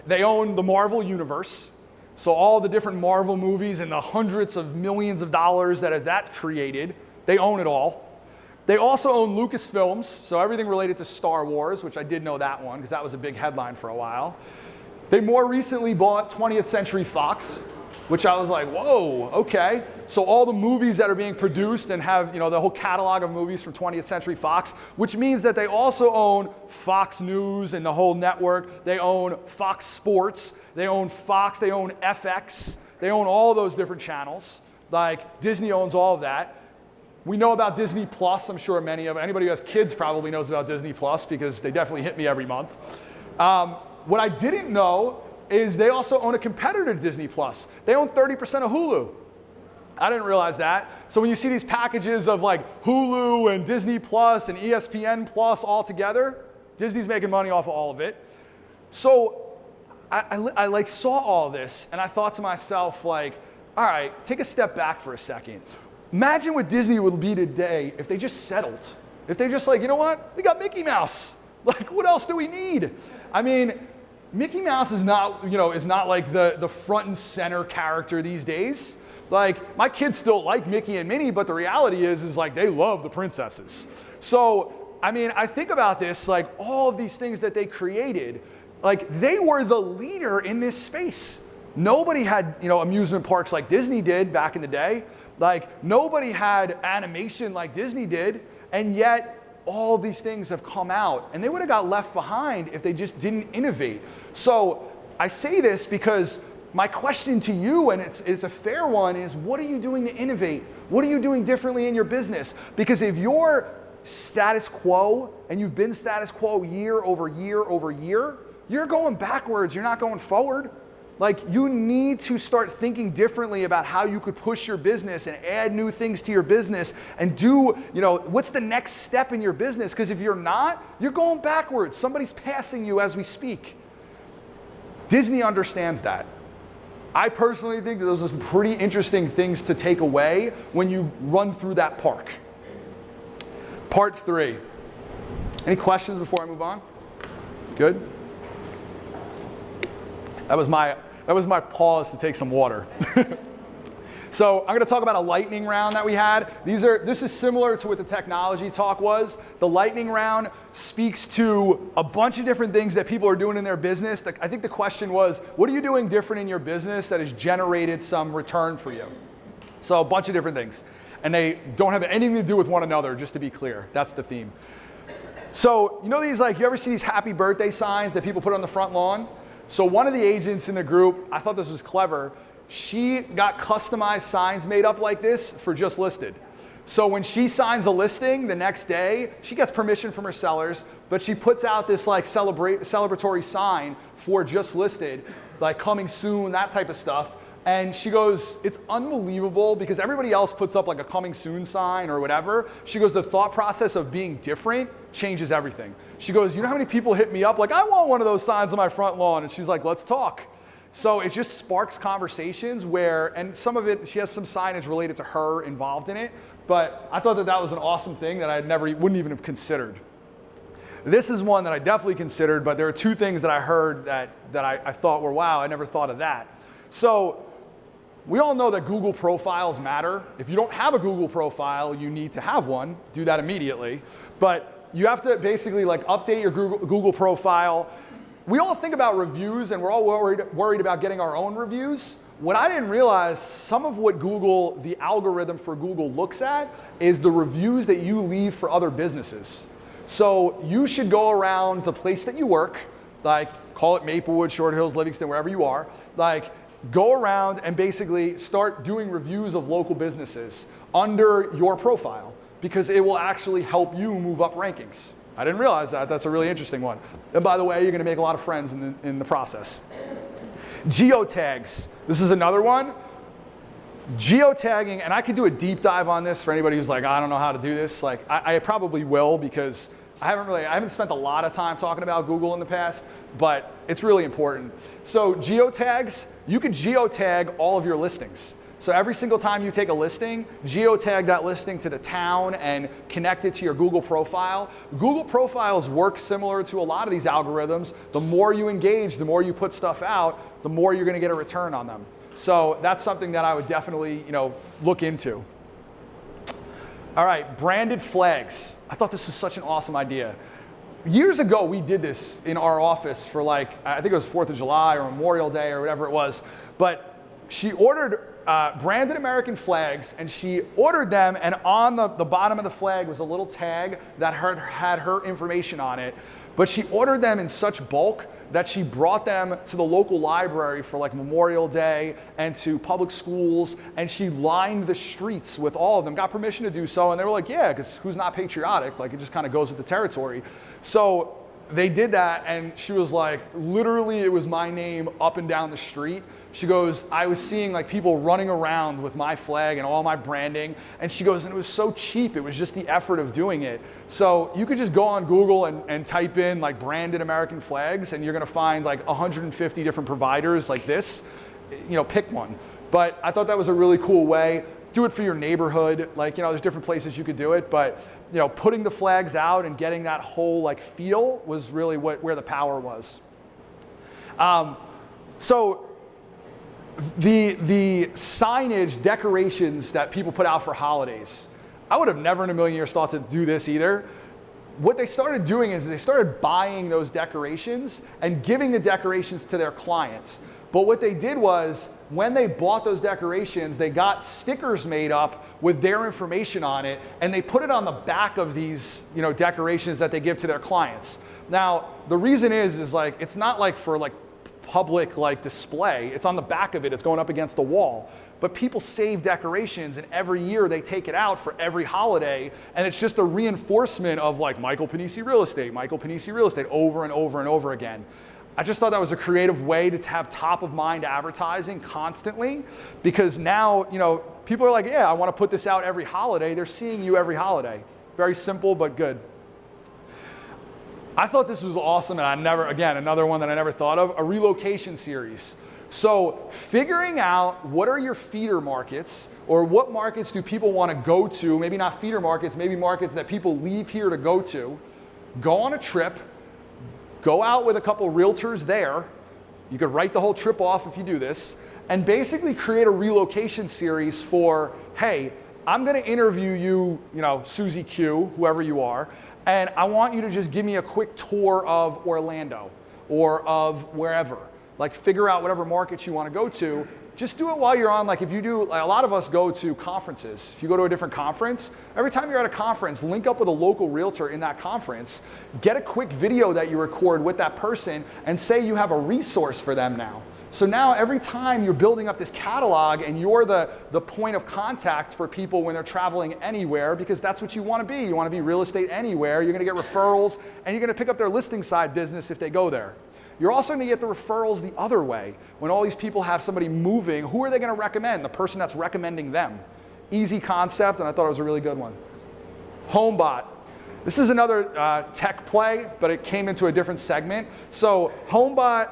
They own the Marvel Universe. So all the different Marvel movies and the hundreds of millions of dollars that created, they own it all. They also own Lucasfilms, so everything related to Star Wars, which I did know that one because that was a big headline for a while. They more recently bought 20th Century Fox, which I was like, whoa, okay. So all the movies that are being produced and have the whole catalog of movies from 20th Century Fox, which means that they also own Fox News and the whole network. They own Fox Sports. They own Fox. They own FX. They own all those different channels. Like Disney owns all of that. We know about Disney Plus. I'm sure anybody who has kids probably knows about Disney Plus because they definitely hit me every month. What I didn't know is they also own a competitor to Disney Plus. They own 30% of Hulu. I didn't realize that. So when you see these packages of like Hulu and Disney Plus and ESPN Plus all together, Disney's making money off of all of it. So I saw all this and I thought to myself like, all right, take a step back for a second. Imagine what Disney would be today if they just settled. If they just like, you know what? We got Mickey Mouse. Like, what else do we need? I mean, Mickey Mouse is not like the front and center character these days. Like, my kids still like Mickey and Minnie, but the reality is like they love the princesses. So, I mean, I think about this, like all of these things that they created, like they were the leader in this space. Nobody had, amusement parks like Disney did back in the day. Like nobody had animation like Disney did, and yet all of these things have come out, and they would have got left behind if they just didn't innovate. So I say this because my question to you, and it's a fair one, is what are you doing to innovate? What are you doing differently in your business? Because if you're status quo, and you've been status quo year over year over year, you're going backwards, you're not going forward. Like, you need to start thinking differently about how you could push your business and add new things to your business and do, what's the next step in your business? Because if you're not, you're going backwards. Somebody's passing you as we speak. Disney understands that. I personally think that those are some pretty interesting things to take away when you run through that park. Part 3. Any questions before I move on? Good? That was my pause to take some water. So I'm going to talk about a lightning round that we had. This is similar to what the technology talk was. The lightning round speaks to a bunch of different things that people are doing in their business. I think the question was, what are you doing different in your business that has generated some return for you? So a bunch of different things. And they don't have anything to do with one another, just to be clear. That's the theme. So you know these, you ever see these happy birthday signs that people put on the front lawn? So one of the agents in the group, I thought this was clever, she got customized signs made up like this for Just Listed. So when she signs a listing the next day, she gets permission from her sellers, but she puts out this celebratory sign for Just Listed, like coming soon, that type of stuff. And she goes, it's unbelievable because everybody else puts up like a coming soon sign or whatever. She goes, the thought process of being different changes everything. She goes, you know how many people hit me up like, I want one of those signs on my front lawn? And she's like, let's talk. So it just sparks conversations and some of it, she has some signage related to her involved in it, but I thought that was an awesome thing that wouldn't even have considered. This is one that I definitely considered, but there are two things that I heard that I thought were, wow, I never thought of that. So we all know that Google profiles matter. If you don't have a Google profile, you need to have one. Do that immediately. But you have to basically update your Google profile. We all think about reviews and we're all worried about getting our own reviews. What I didn't realize, some of what the algorithm for Google looks at is the reviews that you leave for other businesses. So you should go around the place that you work, call it Maplewood, Short Hills, Livingston, wherever you are, go around and basically start doing reviews of local businesses under your profile because it will actually help you move up rankings. I didn't realize that. That's a really interesting one. And by the way, you're going to make a lot of friends in the process. Geotags. This is another one. Geotagging, and I could do a deep dive on this for anybody who's like, I don't know how to do this. I probably will because I haven't spent a lot of time talking about Google in the past, but it's really important. So geotags, you could geotag all of your listings. So every single time you take a listing, geotag that listing to the town and connect it to your Google profile. Google profiles work similar to a lot of these algorithms. The more you engage, the more you put stuff out, the more you're going to get a return on them. So that's something that I would definitely, look into. All right, branded flags. I thought this was such an awesome idea. Years ago, we did this in our office for I think it was 4th of July or Memorial Day or whatever it was. But she ordered branded American flags, and she ordered them, and on the bottom of the flag was a little tag that had her information on it. But she ordered them in such bulk that she brought them to the local library for Memorial Day and to public schools, and she lined the streets with all of them, got permission to do so, and they were like, yeah, because who's not patriotic? It just kind of goes with the territory. So they did that, and she was like, literally it was my name up and down the street. She goes, I was seeing people running around with my flag and all my branding, and she goes, and it was so cheap, it was just the effort of doing it. So you could just go on Google and type in branded American flags, and you're gonna find 150 different providers like this, pick one. But I thought that was a really cool way. Do it for your neighborhood, there's different places you could do it, but putting the flags out and getting that whole feel was really where the power was. So the signage decorations that people put out for holidays, I would have never in a million years thought to do this either. What they started doing is they started buying those decorations and giving the decorations to their clients. But what they did was, when they bought those decorations, they got stickers made up with their information on it, and they put it on the back of these, decorations that they give to their clients. Now, the reason is it's not for public display. It's on the back of it. It's going up against the wall. But people save decorations, and every year they take it out for every holiday, and it's just a reinforcement of Michael Pennisi Real Estate, Michael Pennisi Real Estate, over and over and over again. I just thought that was a creative way to have top of mind advertising constantly, because now, people are like, yeah, I want to put this out every holiday. They're seeing you every holiday. Very simple, but good. I thought this was awesome, and another one that I never thought of, a relocation series. So figuring out what are your feeder markets, or what markets do people want to go to, maybe not feeder markets, maybe markets that people leave here to go to, go on a trip, go out with a couple realtors there. You could write the whole trip off if you do this, and basically create a relocation series for, hey, I'm gonna interview you, Susie Q, whoever you are, and I want you to just give me a quick tour of Orlando or of wherever. Like figure out whatever market you wanna go to. Just do it while you're on, like if you do, like a lot of us go to conferences. If you go to a different conference, every time you're at a conference, link up with a local realtor in that conference, get a quick video that you record with that person and say you have a resource for them now. So now every time you're building up this catalog and you're the point of contact for people when they're traveling anywhere, because that's what you want to be. You want to be real estate anywhere. You're going to get referrals and you're going to pick up their listing side business if they go there. You're also going to get the referrals the other way. When all these people have somebody moving, who are they going to recommend? The person that's recommending them. Easy concept, and I thought it was a really good one. HomeBot. This is another tech play, but it came into a different segment. So HomeBot,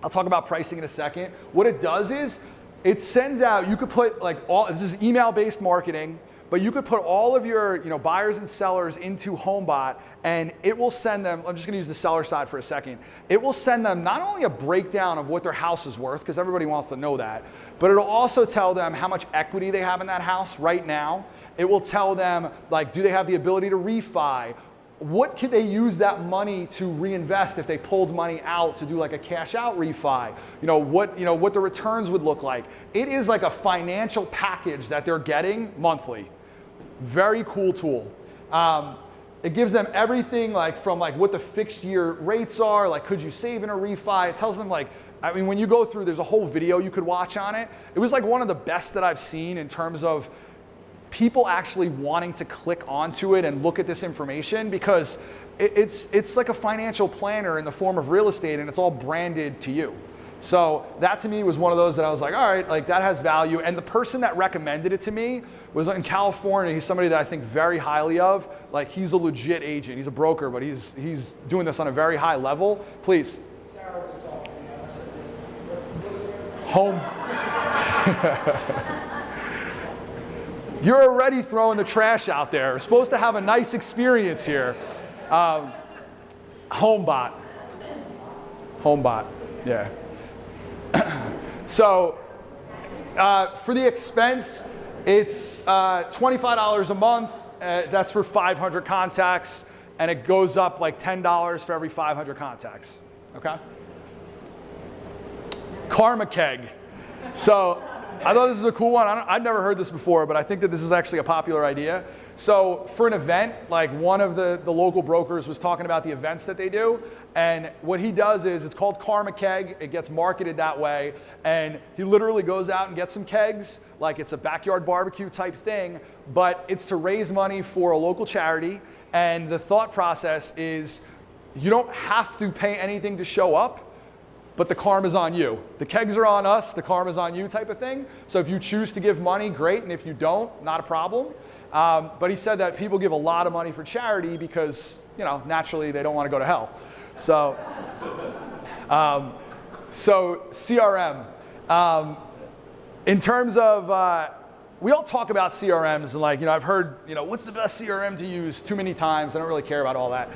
I'll talk about pricing in a second. What it does is it sends out, you could put this is email-based marketing, but you could put all of your buyers and sellers into HomeBot and it will send them, I'm just gonna use the seller side for a second. It will send them not only a breakdown of what their house is worth, because everybody wants to know that, but it'll also tell them how much equity they have in that house right now. It will tell them, do they have the ability to refi? What could they use that money to reinvest if they pulled money out to do like a cash out refi? What the returns would look like. It is like a financial package that they're getting monthly. Very cool tool. It gives them everything from what the fixed year rates are, could you save in a refi? It tells them when you go through, there's a whole video you could watch on it. It was one of the best that I've seen in terms of people actually wanting to click onto it and look at this information, because it's like a financial planner in the form of real estate and it's all branded to you. So that to me was one of those that I was like, all right, that has value. And the person that recommended it to me was in California. He's somebody that I think very highly of. He's a legit agent. He's a broker, but he's doing this on a very high level. Please. Sarah was talking. I said, what's Home. You're already throwing the trash out there. We're supposed to have a nice experience here. HomeBot. HomeBot, yeah. So for the expense, it's $25 a month. That's for 500 contacts, and it goes up $10 for every 500 contacts. Okay. Karma Keg. So I thought this is a cool one. I've never heard this before, but I think that this is actually a popular idea. So for an event, one of the local brokers was talking about the events that they do, and what he does is, it's called Karma Keg. It gets marketed that way, and he literally goes out and gets some kegs, it's a backyard barbecue type thing, but it's to raise money for a local charity, and the thought process is you don't have to pay anything to show up, but the karma's on you. The kegs are on us, the karma's on you type of thing. So if you choose to give money, great, and if you don't, not a problem. But he said that people give a lot of money for charity because, naturally they don't want to go to hell. So, CRM. In terms of, we all talk about CRMs and I've heard, what's the best CRM to use too many times. I don't really care about all that.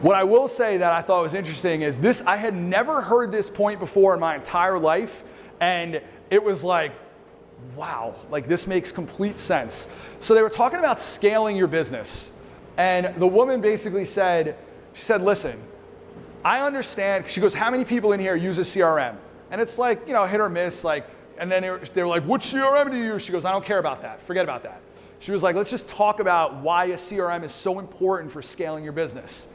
What I will say that I thought was interesting is this, I had never heard this point before in my entire life, and it was wow, this makes complete sense. So they were talking about scaling your business, and the woman basically said, listen, I understand, she goes, how many people in here use a CRM? And it's hit or miss, and then they were like, what CRM do you use? She goes, I don't care about that, forget about that. She was like, let's just talk about why a CRM is so important for scaling your business.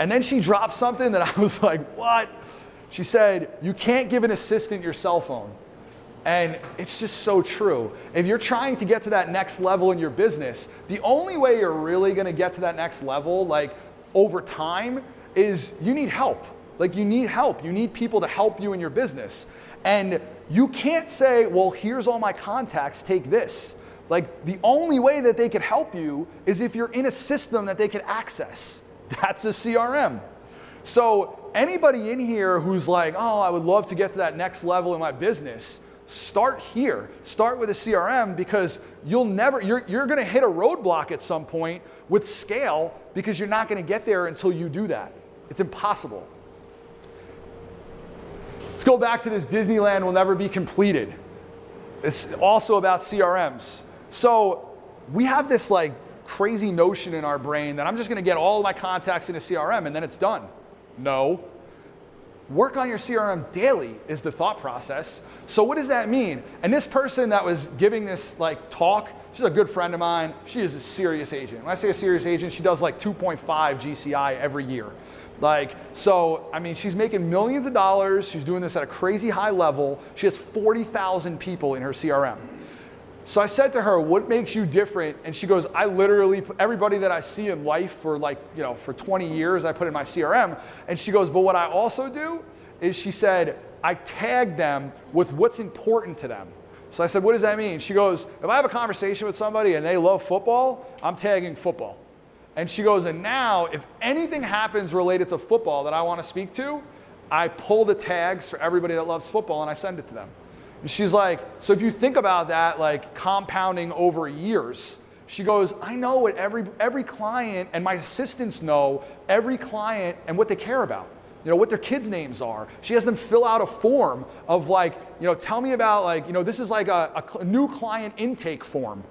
And then she dropped something that I was like, what? She said, you can't give an assistant your cell phone. And it's just so true. If you're trying to get to that next level in your business, the only way you're really gonna get to that next level, over time, is you need help. You need help. You need people to help you in your business. And you can't say, well, here's all my contacts, take this. The only way that they could help you is if you're in a system that they could access. That's a CRM. So anybody in here who's oh, I would love to get to that next level in my business, start here. Start with a CRM, because you're gonna hit a roadblock at some point with scale, because you're not gonna get there until you do that. It's impossible. Let's go back to this Disneyland will never be completed. It's also about CRMs. So we have this like crazy notion in our brain that I'm just gonna get all of my contacts in a CRM and then it's done. No. Work on your CRM daily is the thought process. So what does that mean? And this person that was giving this like talk, she's a good friend of mine. She is a serious agent. When I say a serious agent, she does like 2.5 GCI every year. Like, so, I mean, she's making millions of dollars. She's doing this at a crazy high level. She has 40,000 people in her CRM. So I said to her, what makes you different? And she goes, I literally, everybody that I see in life for like, you know, for 20 years, I put in my CRM. And she goes, but what I also do is, she said, I tag them with what's important to them. So I said, what does that mean? She goes, if I have a conversation with somebody and they love football, I'm tagging football. And she goes, and now if anything happens related to football that I want to speak to, I pull the tags for everybody that loves football and I send it to them. And she's like, so if you think about that, like compounding over years, she goes, I know what every client, and my assistants know every client and what they care about. You know, what their kids' names are. She has them fill out a form of like, you know, tell me about like, you know, this is like a new client intake form.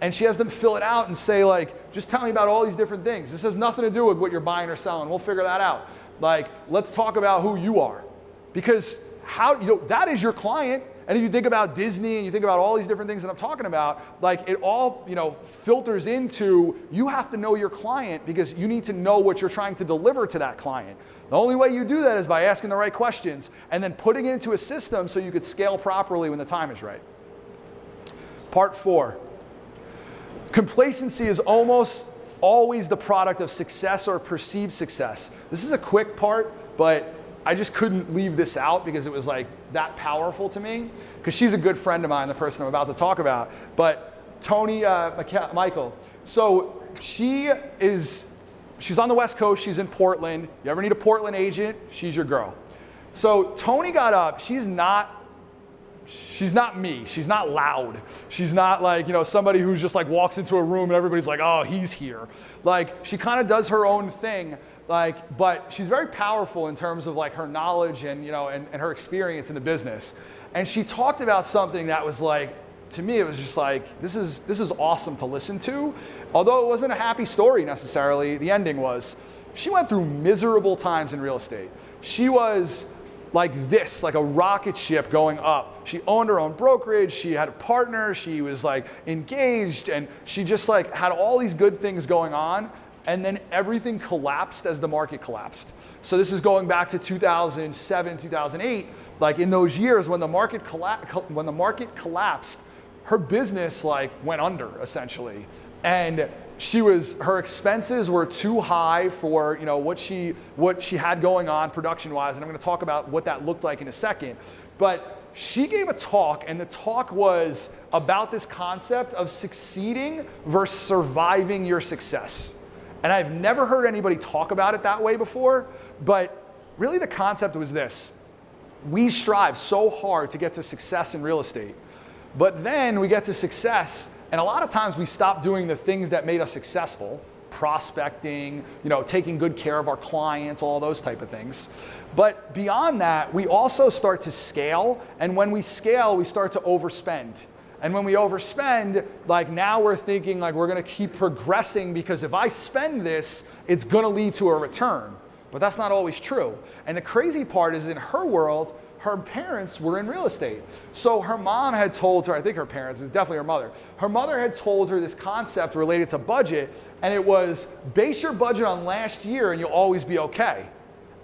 And she has them fill it out and say like, just tell me about all these different things. This has nothing to do with what you're buying or selling. We'll figure that out. Like, let's talk about who you are. Because how, you know, that is your client. And if you think about Disney and you think about all these different things that I'm talking about, like it all, you know, filters into, you have to know your client because you need to know what you're trying to deliver to that client. The only way you do that is by asking the right questions and then putting it into a system so you could scale properly when the time is right. Part 4. Complacency is almost always the product of success or perceived success. This is a quick part, but I just couldn't leave this out because it was like that powerful to me. Because she's a good friend of mine, the person I'm about to talk about. But Toni, Mikel. So she's on the West Coast, she's in Portland. You ever need a Portland agent? She's your girl. So Toni got up, she's not me. She's not loud. She's not like, you know, somebody who's just like walks into a room and everybody's like, oh, he's here. Like, she kind of does her own thing. Like, but she's very powerful in terms of like her knowledge and, you know, and her experience in the business. And she talked about something that was like, to me, it was just like, this is awesome to listen to. Although it wasn't a happy story necessarily, the ending was, she went through miserable times in real estate. She was like this, like a rocket ship going up. She owned her own brokerage, she had a partner, she was like engaged, and she just like had all these good things going on, and then everything collapsed as the market collapsed. So this is going back to 2007, 2008, like in those years when the market collapsed, her business like went under essentially. And her expenses were too high for, you know, what she had going on production-wise, and I'm going to talk about what that looked like in a second. But she gave a talk, and the talk was about this concept of succeeding versus surviving your success. And I've never heard anybody talk about it that way before, but really the concept was this. We strive so hard to get to success in real estate, but then we get to success, and a lot of times we stop doing the things that made us successful, prospecting, you know, taking good care of our clients, all those type of things. But beyond that, we also start to scale, and when we scale, we start to overspend. And when we overspend, like now we're thinking like we're gonna keep progressing because if I spend this, it's gonna lead to a return. But that's not always true. And the crazy part is in her world, her parents were in real estate. So her mom had told her, I think her parents, it was definitely her mother. Her mother had told her this concept related to budget, and it was base your budget on last year and you'll always be okay.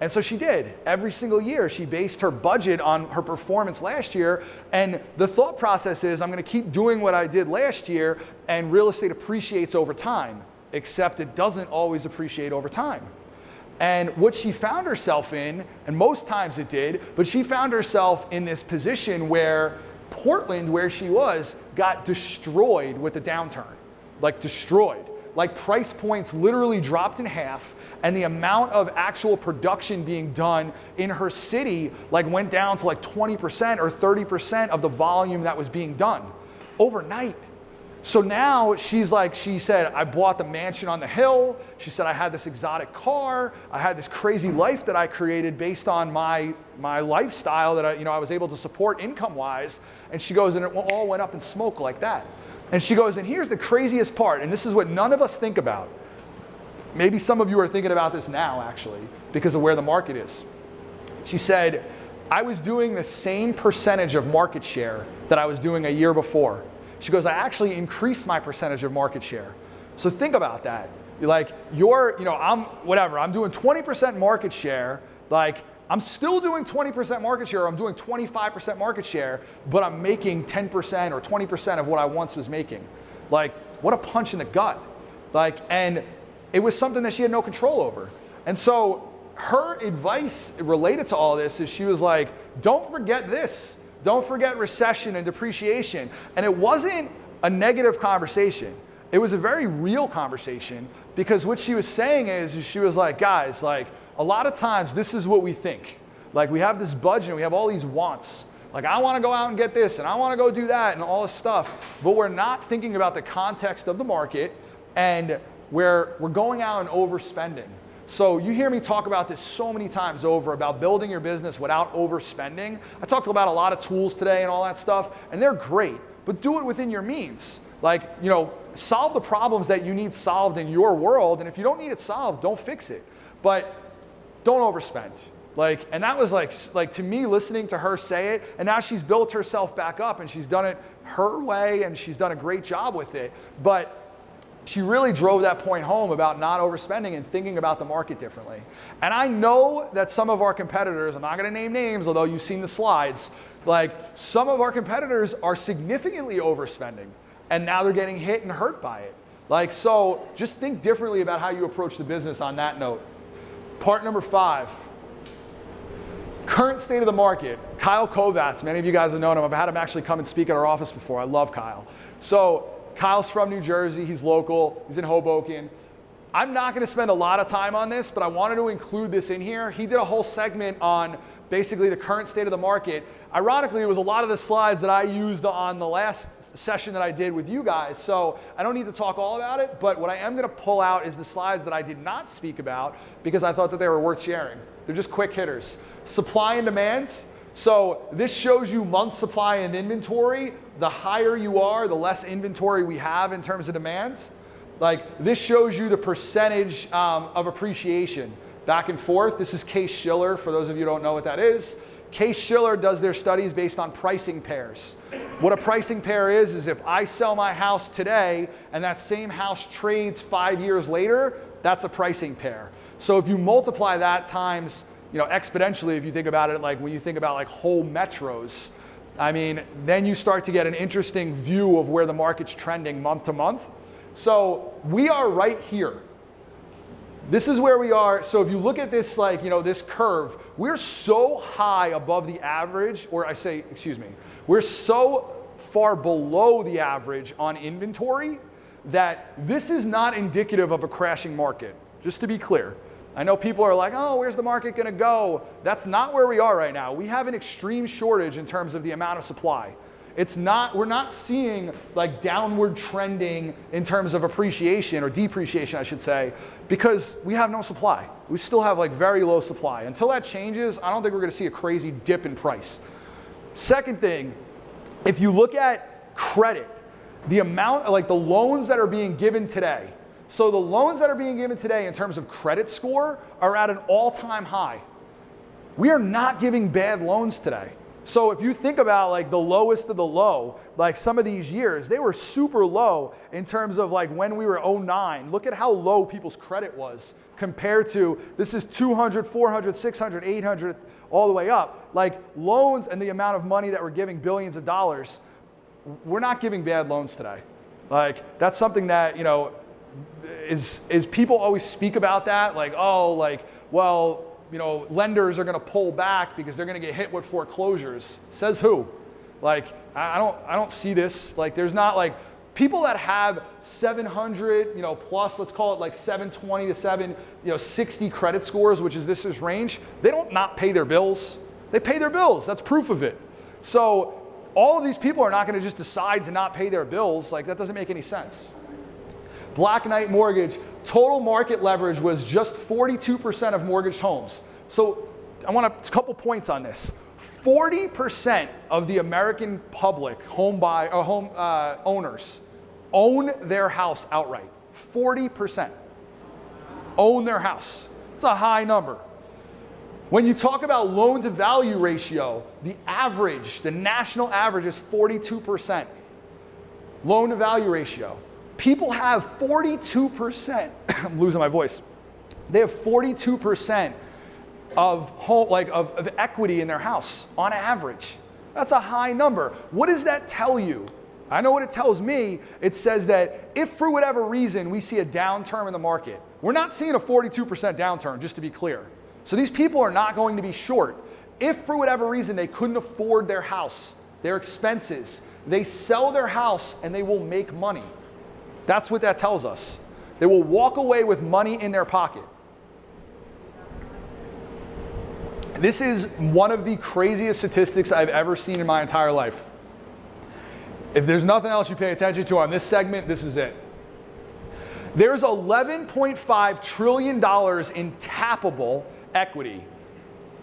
And so she did. Every single year, she based her budget on her performance last year. And the thought process is, I'm gonna keep doing what I did last year, and real estate appreciates over time, except it doesn't always appreciate over time. And what she found herself in, and most times it did, but she found herself in this position where Portland, where she was, got destroyed with the downturn. Like destroyed. Like price points literally dropped in half, and the amount of actual production being done in her city like went down to like 20% or 30% of the volume that was being done overnight. So now she's like, she said, I bought the mansion on the hill. She said, I had this exotic car. I had this crazy life that I created based on my lifestyle that I was able to support income-wise. And she goes, and it all went up in smoke like that. And she goes, and here's the craziest part, and this is what none of us think about. Maybe some of you are thinking about this now, actually, because of where the market is. She said, I was doing the same percentage of market share that I was doing a year before. She goes, I actually increased my percentage of market share. So think about that. You're like, I'm doing 20% market share. Like, I'm still doing 20% market share, or I'm doing 25% market share, but I'm making 10% or 20% of what I once was making. Like, what a punch in the gut. Like, and it was something that she had no control over. And so her advice related to all this is she was like, don't forget this. Don't forget recession and depreciation. And it wasn't a negative conversation. It was a very real conversation, because what she was saying is she was like, guys, like, a lot of times this is what we think. Like, we have this budget and we have all these wants. Like, I want to go out and get this and I want to go do that and all this stuff. But we're not thinking about the context of the market, and we're going out and overspending. So you hear me talk about this so many times over about building your business without overspending. I talked about a lot of tools today and all that stuff, and they're great, but do it within your means. Like, solve the problems that you need solved in your world, and if you don't need it solved, don't fix it. But don't overspend. Like, and that was like to me, listening to her say it, and now she's built herself back up and she's done it her way and she's done a great job with it. But she really drove that point home about not overspending and thinking about the market differently. And I know that some of our competitors, I'm not going to name names, although you've seen the slides, like, some of our competitors are significantly overspending, and now they're getting hit and hurt by it. Like, so just think differently about how you approach the business on that note. Part number 5, current state of the market. Kyle Kovats, many of you guys have known him. I've had him actually come and speak at our office before. I love Kyle. So Kyle's from New Jersey. He's local. He's in Hoboken. I'm not going to spend a lot of time on this, but I wanted to include this in here. He did a whole segment on basically the current state of the market. Ironically, it was a lot of the slides that I used on the last session that I did with you guys, so I don't need to talk all about it, but what I am going to pull out is the slides that I did not speak about because I thought that they were worth sharing. They're just quick hitters. Supply and demand. So this shows you month supply and inventory. The higher you are, the less inventory we have in terms of demand. Like, this shows you the percentage of appreciation back and forth. This is Case-Shiller, for those of you who don't know what that is. Case-Shiller does their studies based on pricing pairs. What a pricing pair is if I sell my house today and that same house trades 5 years later, that's a pricing pair. So if you multiply that times, exponentially, if you think about it, like when you think about like whole metros, I mean, then you start to get an interesting view of where the market's trending month to month. So we are right here. This is where we are. So if you look at this, like, this curve, we're so high above the average, we're so far below the average on inventory that this is not indicative of a crashing market, just to be clear. I know people are like, oh, where's the market going to go? That's not where we are right now. We have an extreme shortage in terms of the amount of supply. We're not seeing like downward trending in terms of appreciation or depreciation, I should say, because we have no supply. We still have like very low supply. Until that changes, I don't think we're going to see a crazy dip in price. Second thing, if you look at credit, the amount, like the loans that are being given today, so the loans that are being given today in terms of credit score are at an all-time high. We are not giving bad loans today. So if you think about like the lowest of the low, like some of these years, they were super low in terms of like when we were 09. Look at how low people's credit was compared to, this is 200, 400, 600, 800, all the way up. Like loans and the amount of money that we're giving, billions of dollars, we're not giving bad loans today. Like that's something that, is people always speak about that, like, oh, like, well, lenders are going to pull back because they're going to get hit with foreclosures. Says who? Like, I don't see this. Like, there's not like people that have 700, plus, let's call it like 720 to 760 credit scores, which is this range. They don't not pay their bills. They pay their bills. That's proof of it. So all of these people are not going to just decide to not pay their bills. Like, that doesn't make any sense. Black Knight Mortgage, total market leverage was just 42% of mortgaged homes. So I want a couple points on this. 40% of the American public home owners own their house outright. 40% own their house. It's a high number. When you talk about loan to value ratio, the average, the national average is 42%. Loan to value ratio. People have 42%, I'm losing my voice. They have 42% of equity in their house on average. That's a high number. What does that tell you? I know what it tells me. It says that if for whatever reason we see a downturn in the market, we're not seeing a 42% downturn, just to be clear. So these people are not going to be short. If for whatever reason they couldn't afford their house, their expenses, they sell their house and they will make money. That's what that tells us. They will walk away with money in their pocket. This is one of the craziest statistics I've ever seen in my entire life. If there's nothing else you pay attention to on this segment, this is it. There's $11.5 trillion in tappable equity.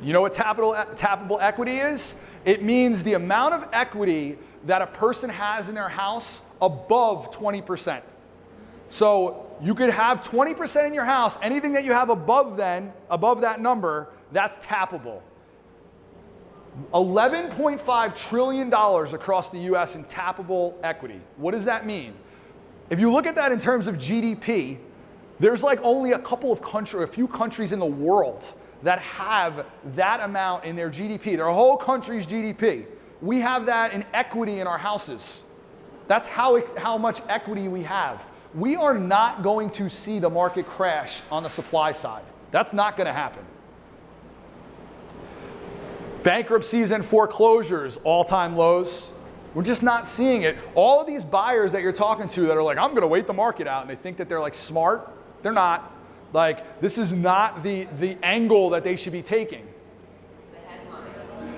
You know what tappable equity is? It means the amount of equity that a person has in their house above 20%. So you could have 20% in your house. Anything that you have above that number, that's tappable. $11.5 trillion across the US in tappable equity. What does that mean? If you look at that in terms of GDP, there's like only a few countries in the world that have that amount in their GDP. Their whole country's GDP. We have that in equity in our houses. That's how much equity we have. We are not going to see the market crash on the supply side. That's not going to happen. Bankruptcies and foreclosures, all-time lows. We're just not seeing it. All of these buyers that you're talking to that are like, I'm going to wait the market out, and they think that they're like smart. They're not. Like, this is not the angle that they should be taking.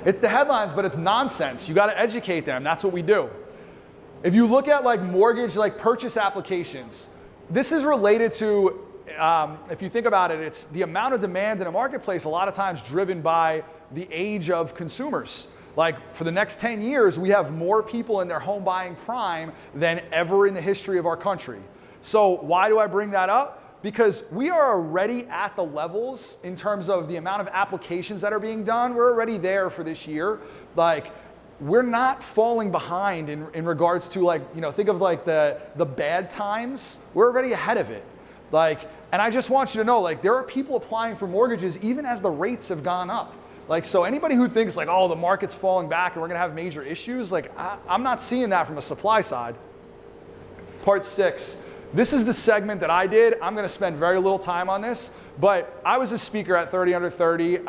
It's the headlines, but it's nonsense. You got to educate them. That's what we do. If you look at like mortgage, like purchase applications, this is related to, if you think about it, it's the amount of demand in a marketplace a lot of times driven by the age of consumers. Like for the next 10 years, we have more people in their home buying prime than ever in the history of our country. So why do I bring that up? Because we are already at the levels in terms of the amount of applications that are being done. We're already there for this year. Like, we're not falling behind in regards to like, you know, think of like the bad times. We're already ahead of it. Like, and I just want you to know, like, there are people applying for mortgages even as the rates have gone up. Like, so anybody who thinks like, oh, the market's falling back and we're gonna have major issues, like, I'm not seeing that from a supply side. Part 6. This is the segment that I did. I'm gonna spend very little time on this, but I was a speaker at 30 Under 30,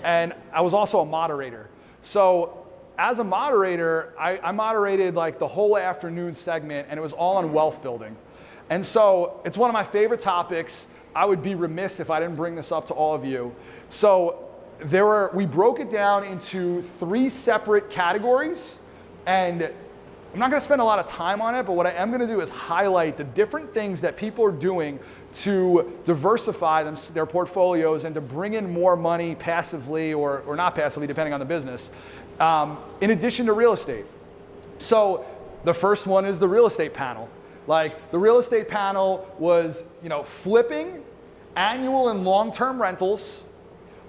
and I was also a moderator. So as a moderator, I moderated like the whole afternoon segment, and it was all on wealth building. And so it's one of my favorite topics. I would be remiss if I didn't bring this up to all of you. So we broke it down into 3 separate categories, and I'm not gonna spend a lot of time on it, but what I am gonna do is highlight the different things that people are doing to diversify their portfolios and to bring in more money passively or not passively, depending on the business, in addition to real estate. So the first one is the real estate panel. Like, the real estate panel was, you know, flipping, annual and long-term rentals,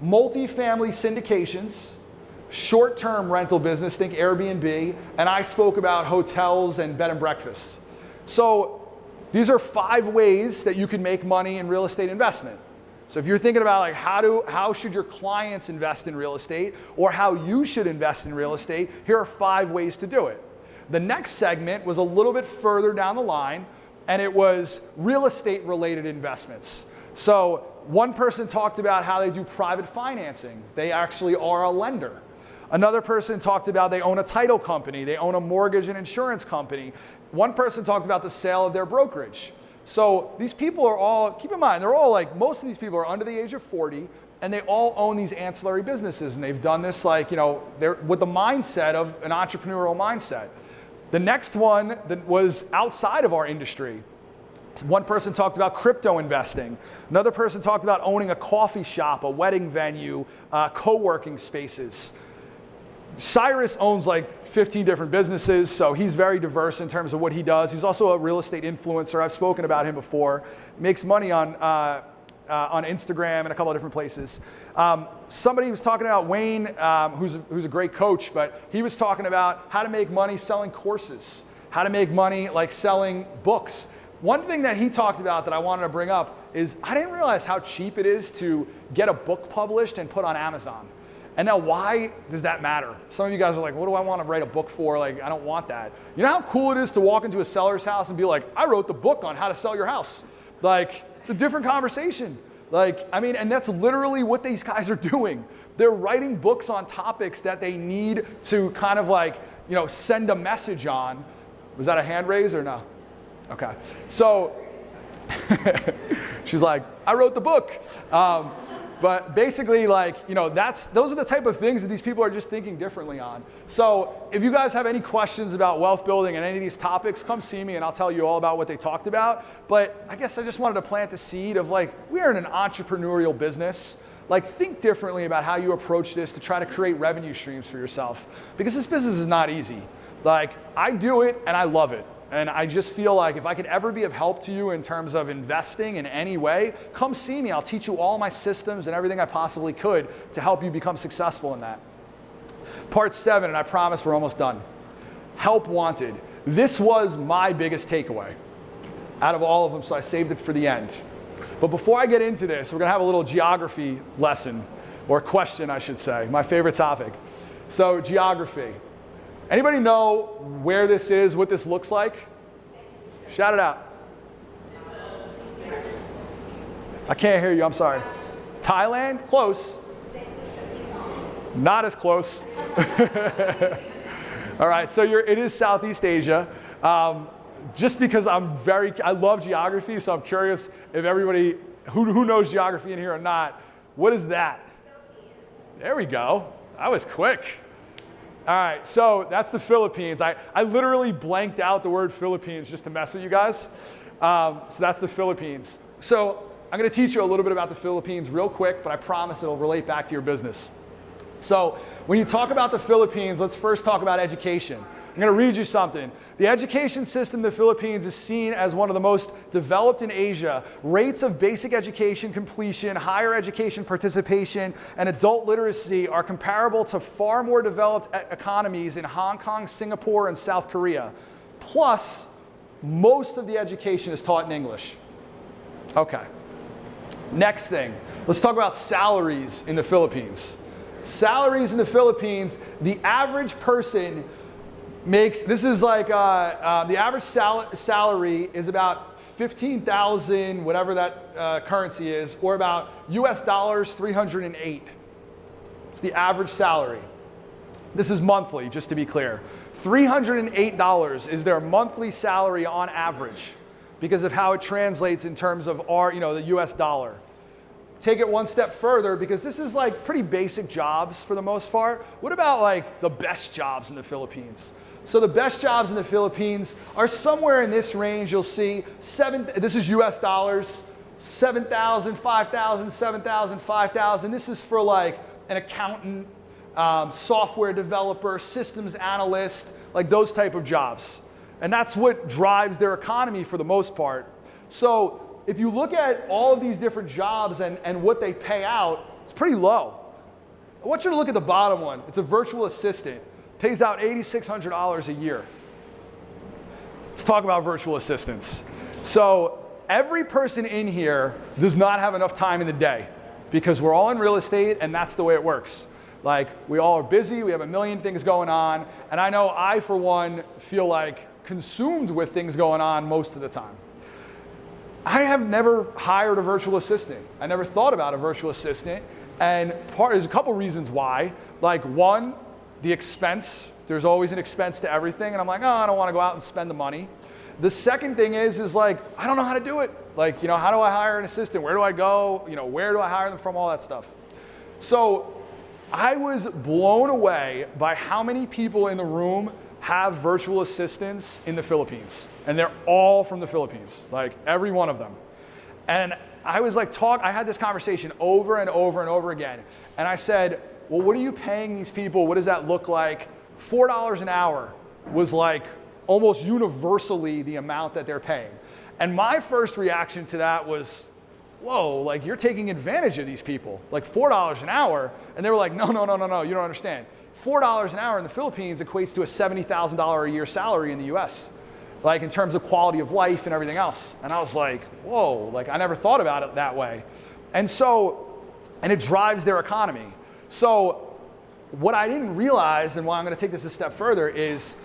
multifamily syndications, short-term rental business, think Airbnb, and I spoke about hotels and bed and breakfasts. So these are 5 ways that you can make money in real estate investment. So if you're thinking about like how should your clients invest in real estate, or how you should invest in real estate, here are 5 ways to do it. The next segment was a little bit further down the line, and it was real estate related investments. So one person talked about how they do private financing. They actually are a lender. Another person talked about they own a title company, they own a mortgage and insurance company. One person talked about the sale of their brokerage. So these people are all, keep in mind, they're all like, most of these people are under the age of 40. and they all own these ancillary businesses, and they've done this like, they're with the mindset of an entrepreneurial mindset. The next one that was outside of our industry. One person talked about crypto investing. Another person talked about owning a coffee shop, a wedding venue, co-working spaces. Cyrus owns like 15 different businesses, so he's very diverse in terms of what he does. He's also a real estate influencer. I've spoken about him before. Makes money on Instagram and a couple of different places. Somebody was talking about Wayne, who's a great coach, but he was talking about how to make money selling courses, how to make money like selling books. One thing that he talked about that I wanted to bring up is I didn't realize how cheap it is to get a book published and put on Amazon. And now why does that matter? Some of you guys are like, what do I want to write a book for? Like, I don't want that. You know how cool it is to walk into a seller's house and be like, I wrote the book on how to sell your house. Like, it's a different conversation. Like, I mean, and that's literally what these guys are doing. They're writing books on topics that they need to kind of like, send a message on. Was that a hand raise or no? Okay. So she's like, I wrote the book. But basically, like, those are the type of things that these people are just thinking differently on. So if you guys have any questions about wealth building and any of these topics, come see me and I'll tell you all about what they talked about. But I guess I just wanted to plant the seed of like, we are in an entrepreneurial business. Like, think differently about how you approach this to try to create revenue streams for yourself. Because this business is not easy. Like, I do it and I love it. And I just feel like if I could ever be of help to you in terms of investing in any way, come see me. I'll teach you all my systems and everything I possibly could to help you become successful in that. Part 7, and I promise we're almost done. Help wanted. This was my biggest takeaway out of all of them, so I saved it for the end. But before I get into this, we're going to have a little geography lesson, or question, I should say, my favorite topic. So, geography. Anybody know where this is, what this looks like? Shout it out. I can't hear you, I'm sorry. Thailand? Close. Not as close. All right, so it is Southeast Asia. Just because I love geography, so I'm curious if everybody who knows geography in here or not, what is that? There we go. That was quick. All right, so that's the Philippines. I literally blanked out the word Philippines just to mess with you guys. So that's the Philippines. So I'm going to teach you a little bit about the Philippines real quick, but I promise it'll relate back to your business. So when you talk about the Philippines, let's first talk about education. I'm going to read you something. The education system in the Philippines is seen as one of the most developed in Asia. Rates of basic education completion, higher education participation, and adult literacy are comparable to far more developed economies in Hong Kong, Singapore, and South Korea. Plus, most of the education is taught in English. Okay. Next thing, let's talk about salaries in the Philippines. Salaries in the Philippines, the average person makes, this is like, the average salary is about 15,000, whatever that currency is, or about US dollars 308. It's the average salary. This is monthly, just to be clear. $308 is their monthly salary on average because of how it translates in terms of the US dollar. Take it one step further, because this is like pretty basic jobs for the most part. What about like the best jobs in the Philippines? So the best jobs in the Philippines are somewhere in this range. You'll see this is US dollars, 7,000, 5,000, 7,000, 5,000. This is for like an accountant, software developer, systems analyst, like those type of jobs. And that's what drives their economy for the most part. So if you look at all of these different jobs and what they pay out, it's pretty low. I want you to look at the bottom one. It's a virtual assistant. Pays out $8,600 a year. Let's talk about virtual assistants. So every person in here does not have enough time in the day because we're all in real estate and that's the way it works. Like, we all are busy, we have a million things going on, and I know I, for one, feel like consumed with things going on most of the time. I have never hired a virtual assistant. I never thought about a virtual assistant, and there's a couple reasons why. Like, one, the expense. There's always an expense to everything, and I'm like, oh, I don't want to go out and spend the money. The second thing is like, I don't know how to do it. Like, how do I hire an assistant? Where do I go? Where do I hire them from? All that stuff. So I was blown away by how many people in the room have virtual assistants in the Philippines. And they're all from the Philippines, like every one of them. And I was like, I had this conversation over and over and over again. And I said, well, what are you paying these people? What does that look like? $4 an hour was like almost universally the amount that they're paying. And my first reaction to that was, whoa, like you're taking advantage of these people, like $4 an hour. And they were like, no, you don't understand. $4 an hour in the Philippines equates to a $70,000 a year salary in the US, like in terms of quality of life and everything else. And I was like, whoa, like I never thought about it that way. And it drives their economy. So what I didn't realize, and why I'm gonna take this a step further, is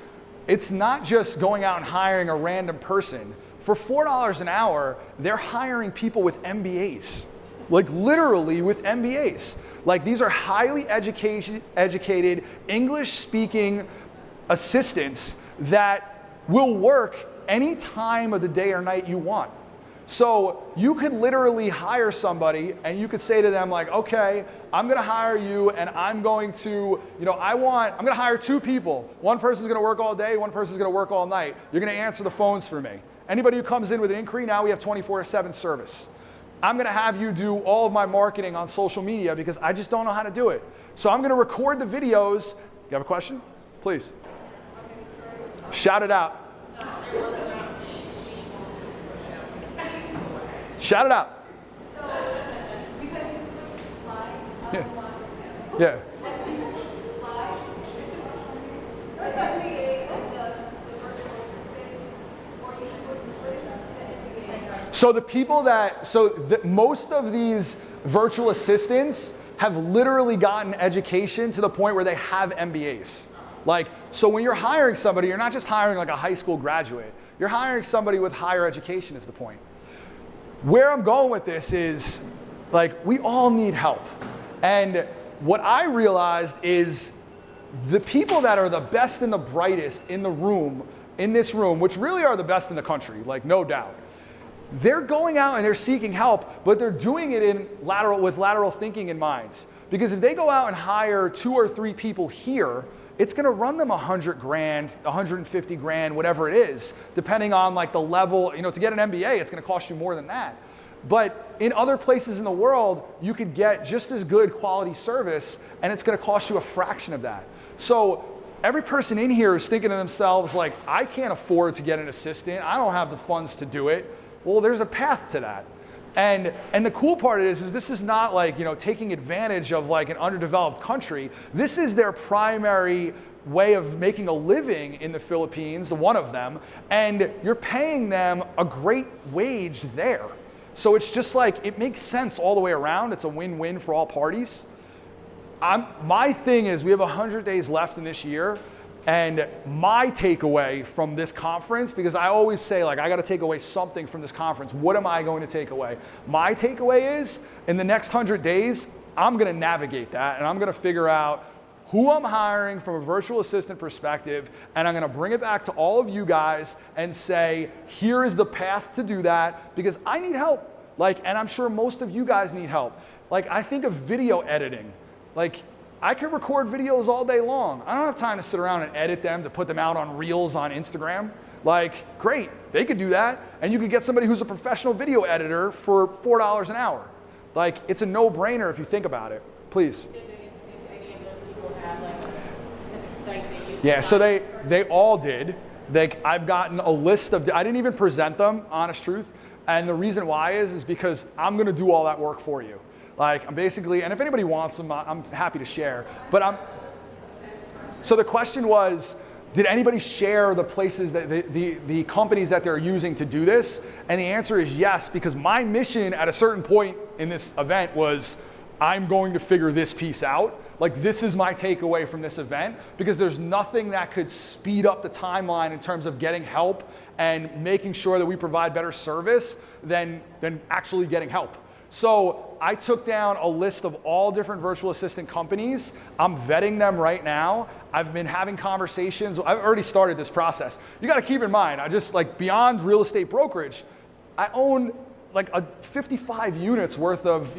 it's not just going out and hiring a random person. For $4 an hour, they're hiring people with MBAs, like literally with MBAs. Like these are highly educated, English-speaking assistants that will work any time of the day or night you want. So you could literally hire somebody and you could say to them like, okay, I'm gonna hire you and I'm going to, I'm gonna hire 2 people. One person's gonna work all day, one person's gonna work all night. You're gonna answer the phones for me. Anybody who comes in with an inquiry, now we have 24/7 service. I'm gonna have you do all of my marketing on social media because I just don't know how to do it. So I'm gonna record the videos. You have a question? Please. Shout it out. Shout it out. So, because you switched the slides, Yeah. yeah. When you switched the slides, the MBA, like the virtual assistant, or you switched the MBA. So the people most of these virtual assistants have literally gotten education to the point where they have MBAs. So when you're hiring somebody, you're not just hiring like a high school graduate. You're hiring somebody with higher education is the point. Where I'm going with this is, like, we all need help. And what I realized is the people that are the best and the brightest in this room, which really are the best in the country, like no doubt, they're going out and they're seeking help, but they're doing it with lateral thinking in mind. Because if they go out and hire 2 or 3 people here, it's gonna run them $100 grand, $150 grand, whatever it is, depending on like the level, to get an MBA, it's gonna cost you more than that. But in other places in the world, you could get just as good quality service and it's gonna cost you a fraction of that. So every person in here is thinking to themselves like, I can't afford to get an assistant, I don't have the funds to do it. Well, there's a path to that. And the cool part is this is not like, taking advantage of like an underdeveloped country. This is their primary way of making a living in the Philippines, one of them, and you're paying them a great wage there. So it's just like, it makes sense all the way around. It's a win-win for all parties. My thing is we have 100 days left in this year. And my takeaway from this conference, because I always say like, I gotta take away something from this conference. What am I going to take away? My takeaway is, in the next 100 days, I'm gonna navigate that and I'm gonna figure out who I'm hiring from a virtual assistant perspective, and I'm gonna bring it back to all of you guys and say, here is the path to do that, because I need help. And I'm sure most of you guys need help. I think of video editing. I can record videos all day long. I don't have time to sit around and edit them to put them out on Reels on Instagram. Great, they could do that. And you could get somebody who's a professional video editor for $4 an hour. It's a no-brainer if you think about it. Please. Did any of those people have a specific site they used? Yeah, so they all did. I've gotten a list of, I didn't even present them, honest truth. And the reason why is because I'm gonna do all that work for you. I'm basically, and if anybody wants them, I'm happy to share. So the question was, did anybody share the places that the companies that they're using to do this? And the answer is yes, because my mission at a certain point in this event was, I'm going to figure this piece out. This is my takeaway from this event, because there's nothing that could speed up the timeline in terms of getting help and making sure that we provide better service than actually getting help. So I took down a list of all different virtual assistant companies. I'm vetting them right now. I've been having conversations. I've already started this process. You got to keep in mind, I just beyond real estate brokerage, I own like 55 units worth of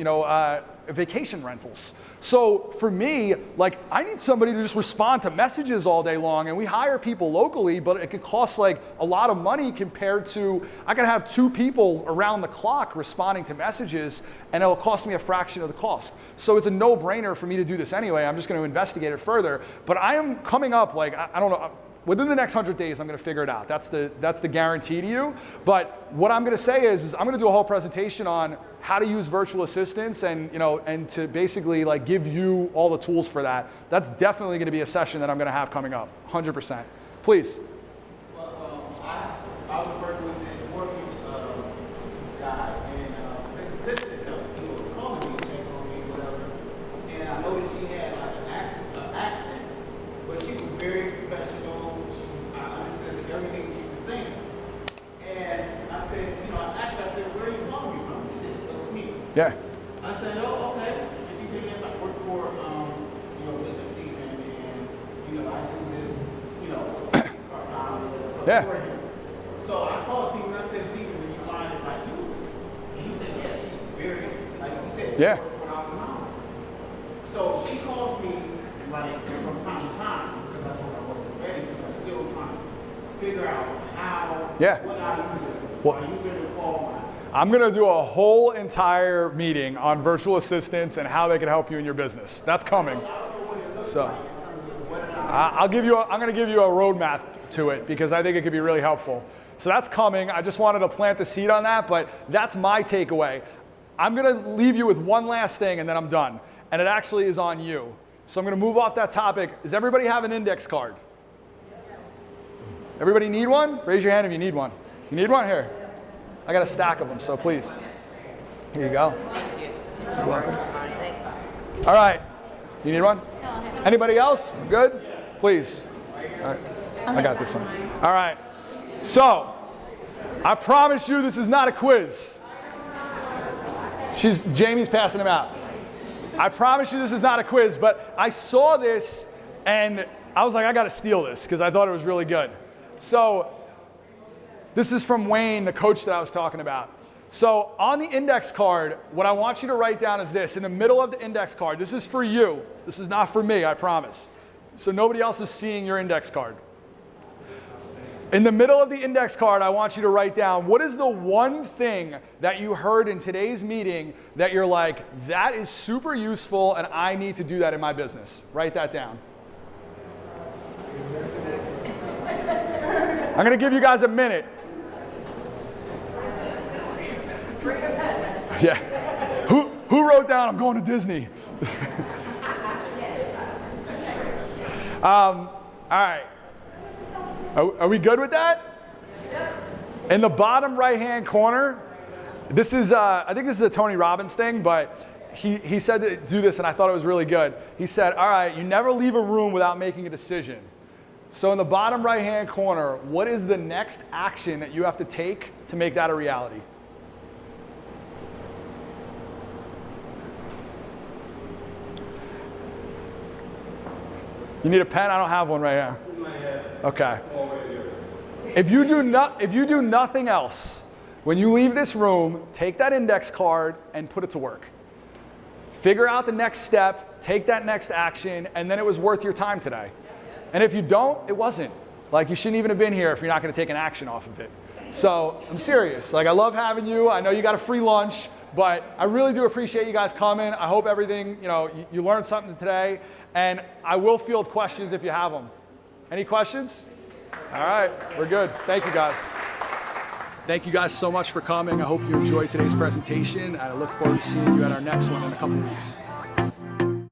vacation rentals. So for me, like I need somebody to just respond to messages all day long, and we hire people locally, but it could cost like a lot of money compared to, I can have 2 people around the clock responding to messages, and it'll cost me a fraction of the cost. So it's a no-brainer for me to do this anyway. I'm just going to investigate it further, but I am coming up, like, I don't know, within the next 100 days, I'm going to figure it out. That's the guarantee to you. But what I'm going to say is I'm going to do a whole presentation on how to use virtual assistants and to basically like give you all the tools for that. That's definitely going to be a session that I'm going to have coming up, 100%. Please. Well, I was working with this mortgage guy, and his assistant, he was calling me, checking on me, whatever. And I noticed she had like an accident, but she was very professional. I understood everything she was saying. And I said, I asked her, I said, where are you calling me from? She said, me. Yeah. I said, oh, okay. And she said, yes, I work for, Mr. Stephen, and, I do this, part-time. Yeah. So I called Stephen, and I said, Stephen, do you mind if I use it? And he said, yes, she's very, like you said, Yeah. $4 an hour. So she calls me, like, from time to time, because I told her I wasn't ready, because I'm still trying to figure out how, what I use it for. I use it to call my. I'm going to do a whole entire meeting on virtual assistants and how they can help you in your business. That's coming. So I'm going to give you a roadmap to it because I think it could be really helpful. So that's coming. I just wanted to plant the seed on that, but that's my takeaway. I'm going to leave you with one last thing and then I'm done. And it actually is on you. So I'm going to move off that topic. Does everybody have an index card? Everybody need one? Raise your hand if you need one. You need one? Here. I got a stack of them, so please. Here you go. Thank you. You're welcome. Thanks. All right. You need one? Anybody else? Good? Please. All right. I got this one. All right. So, I promise you this is not a quiz. Jamie's passing them out. I promise you this is not a quiz, but I saw this and I was like, I got to steal this because I thought it was really good. So, this is from Wayne, the coach that I was talking about. So on the index card, what I want you to write down is this. In the middle of the index card, this is for you. This is not for me, I promise. So nobody else is seeing your index card. In the middle of the index card, I want you to write down, what is the one thing that you heard in today's meeting that you're like, that is super useful and I need to do that in my business? Write that down. I'm going to give you guys a minute. Yeah. Who wrote down, I'm going to Disney? All right. Are we good with that? In the bottom right-hand corner, this is, I think this is a Tony Robbins thing, but he said to do this and I thought it was really good. He said, all right, you never leave a room without making a decision. So in the bottom right-hand corner, what is the next action that you have to take to make that a reality? You need a pen? I don't have one right here. Okay. If you do nothing else, when you leave this room, take that index card and put it to work. Figure out the next step, take that next action, and then it was worth your time today. And if you don't, it wasn't. Like, you shouldn't even have been here if you're not going to take an action off of it. So I'm serious. Like, I love having you. I know you got a free lunch, but I really do appreciate you guys coming. I hope everything, you learned something today. And I will field questions if you have them. Any questions? All right, we're good. Thank you, guys. Thank you guys so much for coming. I hope you enjoyed today's presentation. I look forward to seeing you at our next one in a couple weeks.